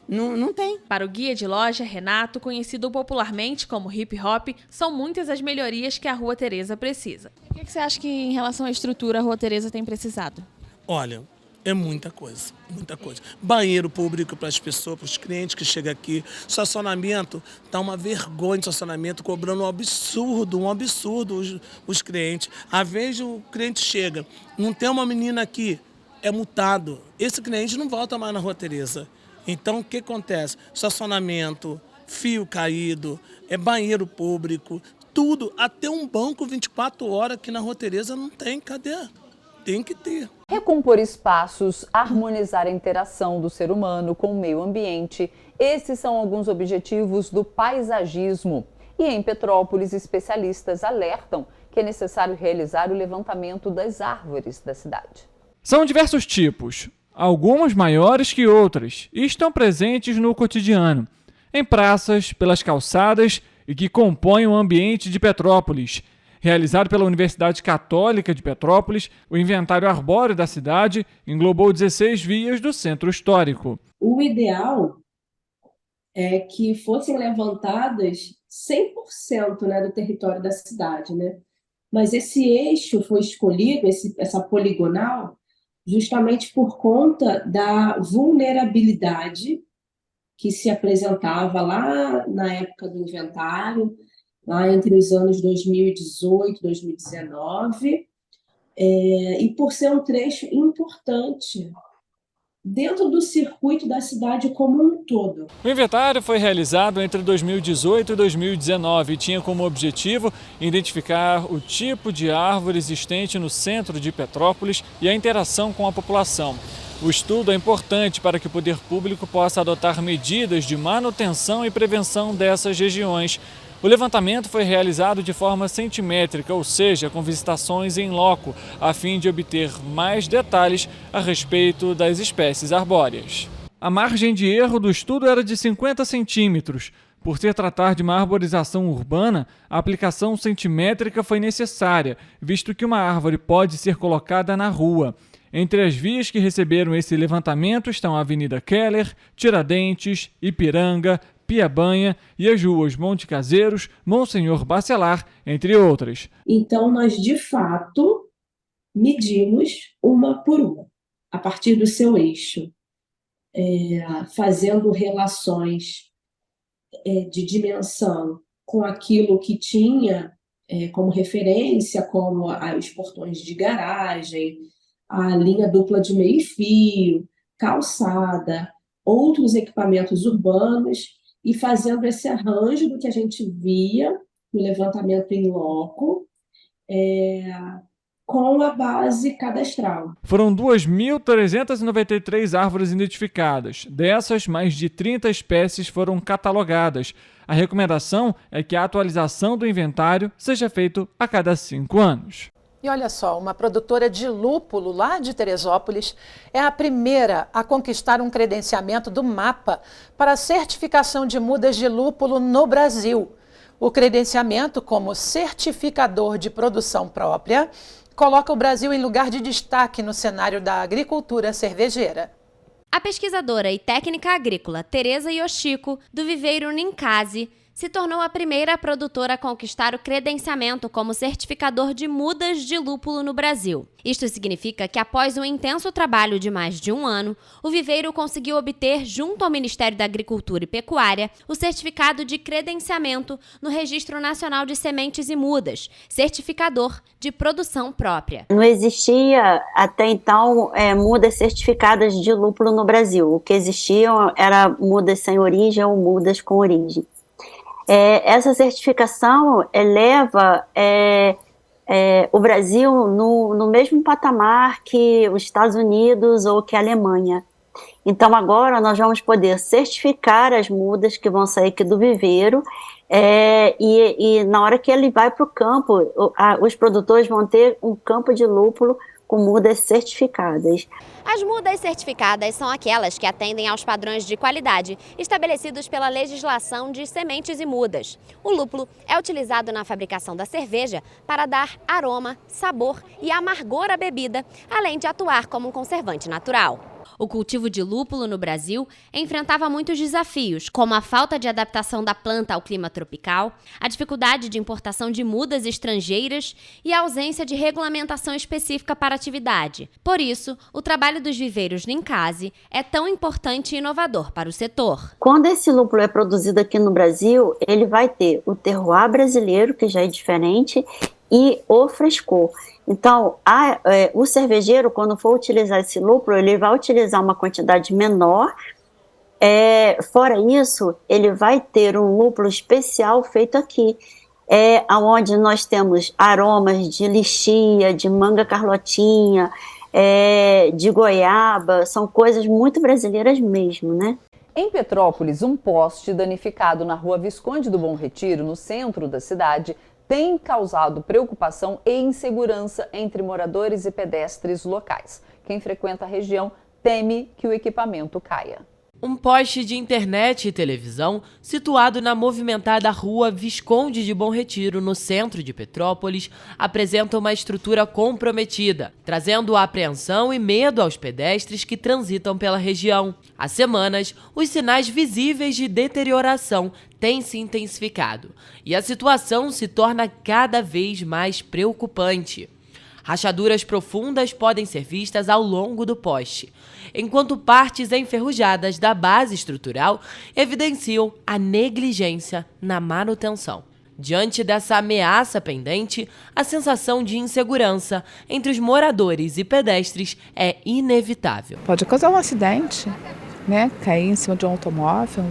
não tem. Para o guia de loja, Renato, conhecido popularmente como hip hop, são muitas as melhorias que a Rua Teresa precisa. O que você acha que em relação à estrutura a Rua Teresa tem precisado? Olha, é muita coisa, muita coisa. Banheiro público para as pessoas, para os clientes que chegam aqui. Estacionamento, está uma vergonha de estacionamento, cobrando um absurdo os clientes. Às vezes o cliente chega, não tem uma menina aqui, é multado. Esse cliente não volta mais na Rua Teresa. Então, o que acontece? Estacionamento, fio caído, banheiro público, tudo. Até um banco 24 horas aqui na Rua Teresa não tem, cadê? Tem que ter. Recompor espaços, harmonizar a interação do ser humano com o meio ambiente. Esses são alguns objetivos do paisagismo. E em Petrópolis, especialistas alertam que é necessário realizar o levantamento das árvores da cidade. São diversos tipos, algumas maiores que outras, e estão presentes no cotidiano, em praças, pelas calçadas e que compõem o ambiente de Petrópolis. Realizado pela Universidade Católica de Petrópolis, o inventário arbóreo da cidade englobou 16 vias do centro histórico. O ideal é que fossem levantadas 100%, né, do território da cidade, né? Mas esse eixo foi escolhido, essa poligonal, justamente por conta da vulnerabilidade que se apresentava lá na época do inventário, lá entre os anos 2018 e 2019, e por ser um trecho importante dentro do circuito da cidade como um todo. O inventário foi realizado entre 2018 e 2019 e tinha como objetivo identificar o tipo de árvore existente no centro de Petrópolis e a interação com a população. O estudo é importante para que o poder público possa adotar medidas de manutenção e prevenção dessas regiões. O levantamento foi realizado de forma centimétrica, ou seja, com visitações em loco, a fim de obter mais detalhes a respeito das espécies arbóreas. A margem de erro do estudo era de 50 centímetros. Por se tratar de uma arborização urbana, a aplicação centimétrica foi necessária, visto que uma árvore pode ser colocada na rua. Entre as vias que receberam esse levantamento estão a Avenida Keller, Tiradentes, Ipiranga, Piabanha e as ruas Monte Caseiros, Monsenhor Bacelar, entre outras. Então, nós, de fato, medimos uma por uma, a partir do seu eixo, fazendo relações de dimensão com aquilo que tinha como referência, como os portões de garagem, a linha dupla de meio-fio, calçada, outros equipamentos urbanos e fazendo esse arranjo do que a gente via no levantamento em loco, com a base cadastral. Foram 2.393 árvores identificadas. Dessas, mais de 30 espécies foram catalogadas. A recomendação é que a atualização do inventário seja feita a cada 5 anos. E olha só, uma produtora de lúpulo lá de Teresópolis é a primeira a conquistar um credenciamento do MAPA para a certificação de mudas de lúpulo no Brasil. O credenciamento como certificador de produção própria coloca o Brasil em lugar de destaque no cenário da agricultura cervejeira. A pesquisadora e técnica agrícola Tereza Yoshiko, do viveiro Ninkasi, se tornou a primeira produtora a conquistar o credenciamento como certificador de mudas de lúpulo no Brasil. Isto significa que, após um intenso trabalho de mais de 1 ano, o viveiro conseguiu obter, junto ao Ministério da Agricultura e Pecuária, o certificado de credenciamento no Registro Nacional de Sementes e Mudas, certificador de produção própria. Não existia até então mudas certificadas de lúpulo no Brasil. O que existiam era mudas sem origem ou mudas com origem. Essa certificação eleva o Brasil no mesmo patamar que os Estados Unidos ou que a Alemanha. Então agora nós vamos poder certificar as mudas que vão sair aqui do viveiro e na hora que ele vai para o campo, os produtores vão ter um campo de lúpulo com mudas certificadas. As mudas certificadas são aquelas que atendem aos padrões de qualidade estabelecidos pela legislação de sementes e mudas. O lúpulo é utilizado na fabricação da cerveja para dar aroma, sabor e amargor à bebida, além de atuar como um conservante natural. O cultivo de lúpulo no Brasil enfrentava muitos desafios, como a falta de adaptação da planta ao clima tropical, a dificuldade de importação de mudas estrangeiras e a ausência de regulamentação específica para a atividade. Por isso, o trabalho dos viveiros Ninkasi é tão importante e inovador para o setor. Quando esse lúpulo é produzido aqui no Brasil, ele vai ter o terroir brasileiro, que já é diferente, e o frescor. Então, o cervejeiro, quando for utilizar esse lúpulo, ele vai utilizar uma quantidade menor. Fora isso, ele vai ter um lúpulo especial feito aqui, onde nós temos aromas de lixia, de manga carlotinha, de goiaba, são coisas muito brasileiras mesmo, né? Em Petrópolis, um poste danificado na rua Visconde do Bom Retiro, no centro da cidade, tem causado preocupação e insegurança entre moradores e pedestres locais. Quem frequenta a região teme que o equipamento caia. Um poste de internet e televisão situado na movimentada rua Visconde de Bom Retiro, no centro de Petrópolis, apresenta uma estrutura comprometida, trazendo apreensão e medo aos pedestres que transitam pela região. Há semanas, os sinais visíveis de deterioração têm se intensificado e a situação se torna cada vez mais preocupante. Rachaduras profundas podem ser vistas ao longo do poste, enquanto partes enferrujadas da base estrutural evidenciam a negligência na manutenção. Diante dessa ameaça pendente, a sensação de insegurança entre os moradores e pedestres é inevitável. Pode causar um acidente, né? Cair em cima de um automóvel,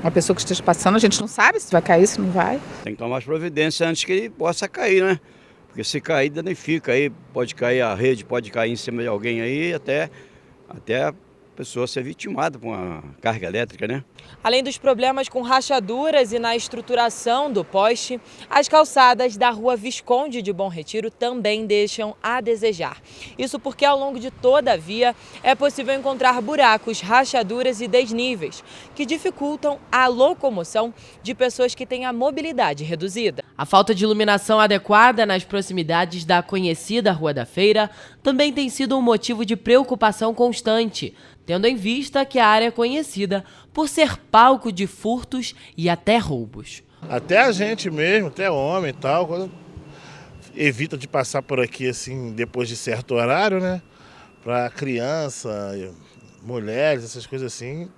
uma pessoa que esteja passando, a gente não sabe se vai cair, se não vai. Tem que tomar as providências antes que ele possa cair, né? Porque se cair, danifica aí, pode cair a rede, pode cair em cima de alguém aí, até a pessoa ser vitimada por uma carga elétrica, né? Além dos problemas com rachaduras e na estruturação do poste, as calçadas da rua Visconde de Bom Retiro também deixam a desejar. Isso porque ao longo de toda a via é possível encontrar buracos, rachaduras e desníveis, que dificultam a locomoção de pessoas que têm a mobilidade reduzida. A falta de iluminação adequada nas proximidades da conhecida Rua da Feira também tem sido um motivo de preocupação constante, tendo em vista que a área é conhecida por ser palco de furtos e até roubos. Até a gente mesmo, até homem e tal, evita de passar por aqui assim depois de certo horário, né? Para criança, mulheres, essas coisas assim,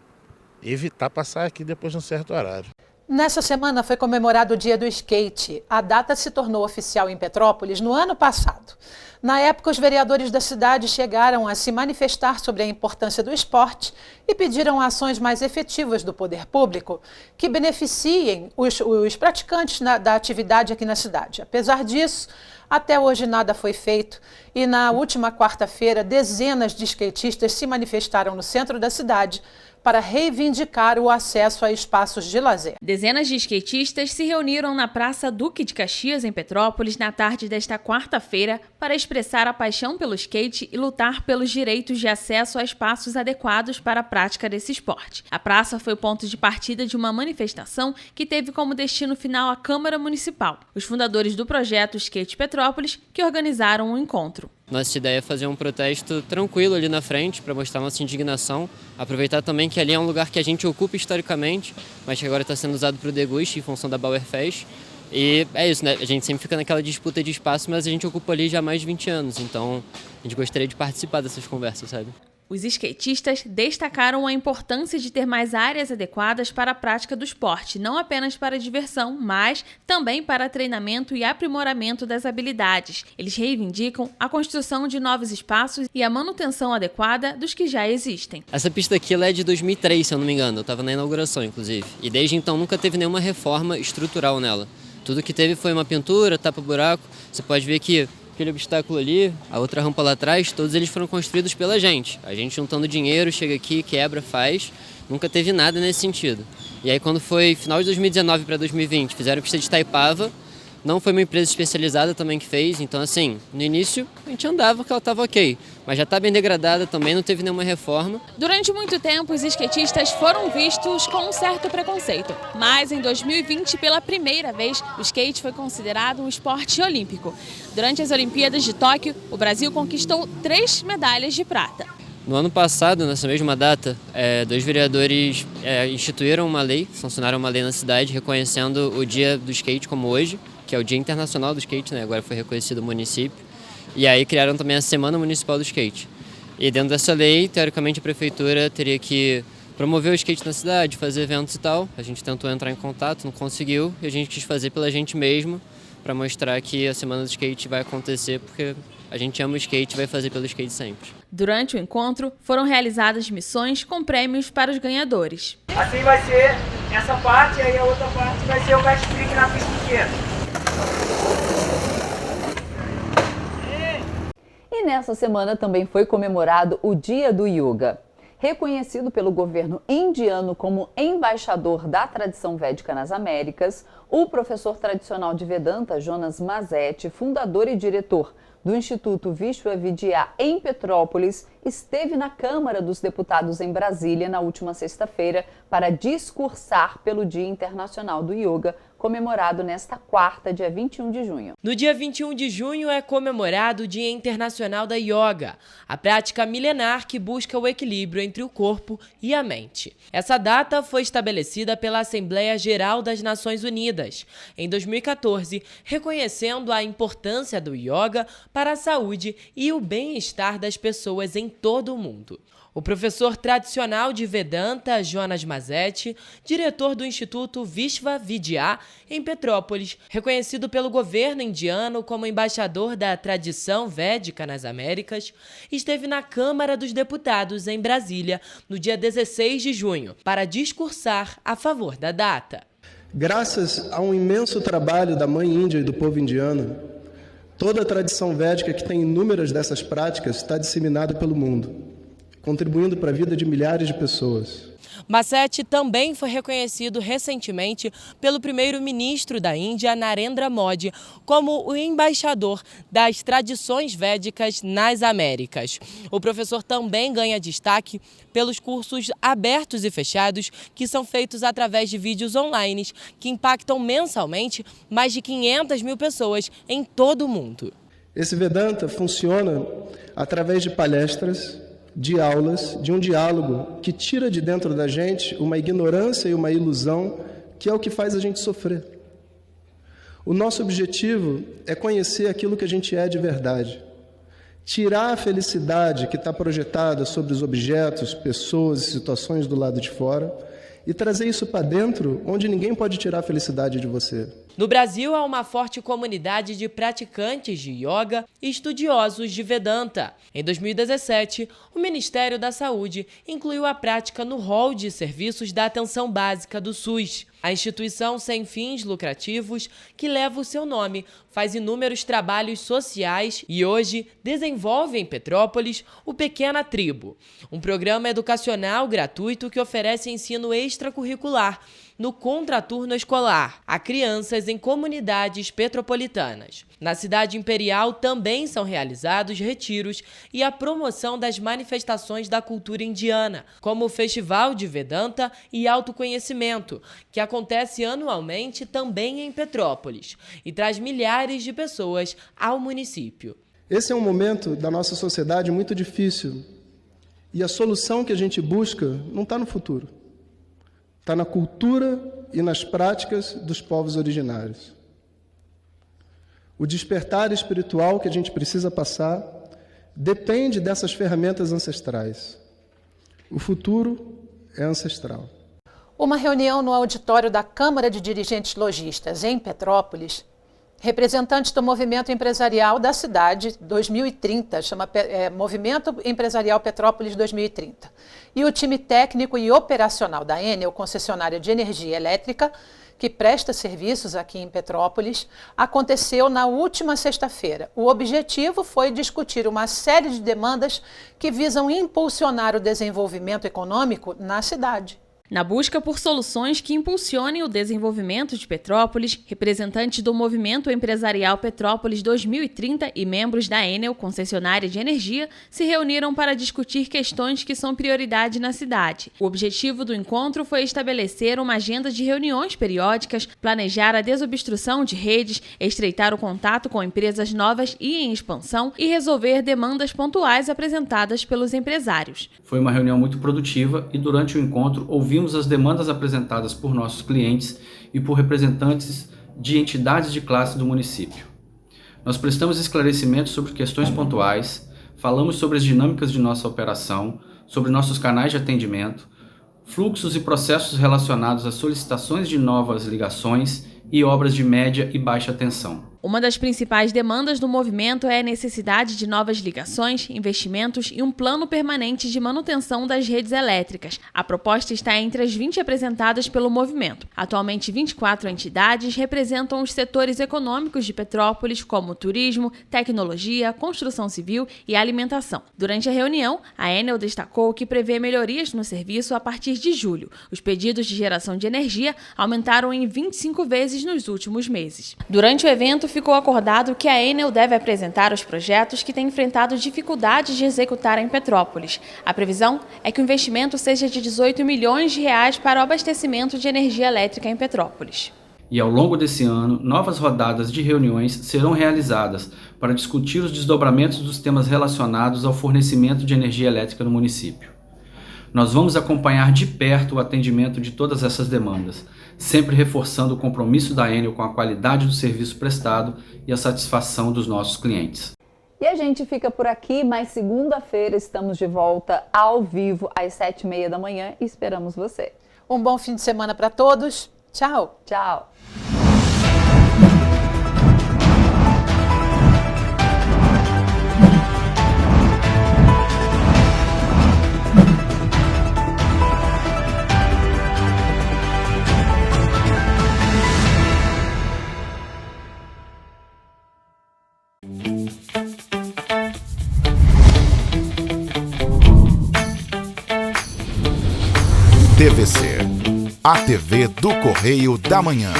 evitar passar aqui depois de um certo horário. Nessa semana foi comemorado o Dia do Skate. A data se tornou oficial em Petrópolis no ano passado. Na época, os vereadores da cidade chegaram a se manifestar sobre a importância do esporte e pediram ações mais efetivas do poder público que beneficiem os praticantes da atividade aqui na cidade. Apesar disso, até hoje nada foi feito e na última quarta-feira, dezenas de skatistas se manifestaram no centro da cidade para reivindicar o acesso a espaços de lazer. Dezenas de skatistas se reuniram na Praça Duque de Caxias, em Petrópolis, na tarde desta quarta-feira, para expressar a paixão pelo skate e lutar pelos direitos de acesso a espaços adequados para a prática desse esporte. A praça foi o ponto de partida de uma manifestação que teve como destino final a Câmara Municipal. Os fundadores do projeto Skate Petrópolis que organizaram o encontro. Nossa ideia é fazer um protesto tranquilo ali na frente para mostrar nossa indignação, aproveitar também que ali é um lugar que a gente ocupa historicamente, mas que agora está sendo usado para o deguste em função da Bauerfest. E é isso, né? A gente sempre fica naquela disputa de espaço, mas a gente ocupa ali já há mais de 20 anos, então a gente gostaria de participar dessas conversas, sabe? Os skatistas destacaram a importância de ter mais áreas adequadas para a prática do esporte, não apenas para diversão, mas também para treinamento e aprimoramento das habilidades. Eles reivindicam a construção de novos espaços e a manutenção adequada dos que já existem. Essa pista aqui ela é de 2003, se eu não me engano, eu estava na inauguração, inclusive. E desde então nunca teve nenhuma reforma estrutural nela. Tudo que teve foi uma pintura, tapa-buraco. Você pode ver que aquele obstáculo ali, a outra rampa lá atrás, todos eles foram construídos pela gente. A gente juntando dinheiro, chega aqui, quebra, faz. Nunca teve nada nesse sentido. E aí quando foi final de 2019 para 2020, fizeram a pista de Itaipava. Não foi uma empresa especializada também que fez, então assim, no início a gente andava porque ela estava ok, mas já está bem degradada também, não teve nenhuma reforma. Durante muito tempo, os skatistas foram vistos com um certo preconceito, mas em 2020, pela primeira vez, o skate foi considerado um esporte olímpico. Durante as Olimpíadas de Tóquio, o Brasil conquistou 3 medalhas de prata. No ano passado, nessa mesma data, 2 vereadores instituíram uma lei, sancionaram uma lei na cidade reconhecendo o Dia do Skate como hoje, que é o Dia Internacional do Skate, né? Agora foi reconhecido o município. E aí criaram também a Semana Municipal do Skate. E dentro dessa lei, teoricamente, a prefeitura teria que promover o skate na cidade, fazer eventos e tal. A gente tentou entrar em contato, não conseguiu, e a gente quis fazer pela gente mesmo, para mostrar que a Semana do Skate vai acontecer, porque a gente ama o skate e vai fazer pelo skate sempre. Durante o encontro, foram realizadas missões com prêmios para os ganhadores. Assim vai ser essa parte, aí a outra parte vai ser o best trick na pista inteira. E nessa semana também foi comemorado o Dia do Yoga. Reconhecido pelo governo indiano como embaixador da tradição védica nas Américas, o professor tradicional de Vedanta, Jonas Mazetti, fundador e diretor do Instituto Vishwa Vidya em Petrópolis, esteve na Câmara dos Deputados em Brasília na última sexta-feira para discursar pelo Dia Internacional do Yoga, comemorado nesta quarta, dia 21 de junho. No dia 21 de junho é comemorado o Dia Internacional da Yoga, a prática milenar que busca o equilíbrio entre o corpo e a mente. Essa data foi estabelecida pela Assembleia Geral das Nações Unidas, em 2014, reconhecendo a importância do yoga para a saúde e o bem-estar das pessoas em todo o mundo. O professor tradicional de Vedanta, Jonas Mazetti, diretor do Instituto Vishwa Vidya, em Petrópolis, reconhecido pelo governo indiano como embaixador da tradição védica nas Américas, esteve na Câmara dos Deputados, em Brasília, no dia 16 de junho, para discursar a favor da data. Graças a um imenso trabalho da Mãe Índia e do povo indiano, toda a tradição védica que tem inúmeras dessas práticas está disseminada pelo mundo, contribuindo para a vida de milhares de pessoas. Mazetti também foi reconhecido recentemente pelo primeiro-ministro da Índia, Narendra Modi, como o embaixador das tradições védicas nas Américas. O professor também ganha destaque pelos cursos abertos e fechados que são feitos através de vídeos online que impactam mensalmente mais de 500 mil pessoas em todo o mundo. Esse Vedanta funciona através de palestras, de aulas, de um diálogo que tira de dentro da gente uma ignorância e uma ilusão que é o que faz a gente sofrer. O nosso objetivo é conhecer aquilo que a gente é de verdade. Tirar a felicidade que está projetada sobre os objetos, pessoas e situações do lado de fora e trazer isso para dentro, onde ninguém pode tirar a felicidade de você. No Brasil, há uma forte comunidade de praticantes de yoga e estudiosos de Vedanta. Em 2017, o Ministério da Saúde incluiu a prática no rol de serviços da atenção básica do SUS. A instituição sem fins lucrativos, que leva o seu nome, faz inúmeros trabalhos sociais e hoje desenvolve em Petrópolis o Pequena Tribo, um programa educacional gratuito que oferece ensino extracurricular no contraturno escolar a crianças em comunidades petropolitanas. Na cidade imperial também são realizados retiros e a promoção das manifestações da cultura indiana, como o Festival de Vedanta e Autoconhecimento, que acontece anualmente também em Petrópolis e traz milhares de pessoas ao município. Esse é um momento da nossa sociedade muito difícil e a solução que a gente busca não está no futuro. Está na cultura e nas práticas dos povos originários. O despertar espiritual que a gente precisa passar depende dessas ferramentas ancestrais. O futuro é ancestral. Uma reunião no auditório da Câmara de Dirigentes Lojistas, em Petrópolis, representantes do movimento empresarial da cidade 2030, chama Movimento Empresarial Petrópolis 2030, e o time técnico e operacional da Enel, concessionária de energia elétrica, que presta serviços aqui em Petrópolis, aconteceu na última sexta-feira. O objetivo foi discutir uma série de demandas que visam impulsionar o desenvolvimento econômico na cidade. Na busca por soluções que impulsionem o desenvolvimento de Petrópolis, representantes do Movimento Empresarial Petrópolis 2030 e membros da Enel, concessionária de energia, se reuniram para discutir questões que são prioridade na cidade. O objetivo do encontro foi estabelecer uma agenda de reuniões periódicas, planejar a desobstrução de redes, estreitar o contato com empresas novas e em expansão e resolver demandas pontuais apresentadas pelos empresários. Foi uma reunião muito produtiva e durante o encontro ouvimos as demandas apresentadas por nossos clientes e por representantes de entidades de classe do município. Nós prestamos esclarecimentos sobre questões pontuais, falamos sobre as dinâmicas de nossa operação, sobre nossos canais de atendimento, fluxos e processos relacionados às solicitações de novas ligações e obras de média e baixa tensão. Uma das principais demandas do movimento é a necessidade de novas ligações, investimentos e um plano permanente de manutenção das redes elétricas. A proposta está entre as 20 apresentadas pelo movimento. Atualmente, 24 entidades representam os setores econômicos de Petrópolis, como turismo, tecnologia, construção civil e alimentação. Durante a reunião, a Enel destacou que prevê melhorias no serviço a partir de julho. Os pedidos de geração de energia aumentaram em 25 vezes nos últimos meses. Durante o evento, ficou acordado que a Enel deve apresentar os projetos que têm enfrentado dificuldades de executar em Petrópolis. A previsão é que o investimento seja de 18 milhões de reais para o abastecimento de energia elétrica em Petrópolis. E ao longo desse ano, novas rodadas de reuniões serão realizadas para discutir os desdobramentos dos temas relacionados ao fornecimento de energia elétrica no município. Nós vamos acompanhar de perto o atendimento de todas essas demandas, sempre reforçando o compromisso da Enel com a qualidade do serviço prestado e a satisfação dos nossos clientes. E a gente fica por aqui, mas segunda-feira estamos de volta ao vivo às 7h30 da manhã e esperamos você. Um bom fim de semana para todos. Tchau. Tchau. TVC, a TV do Correio da Manhã.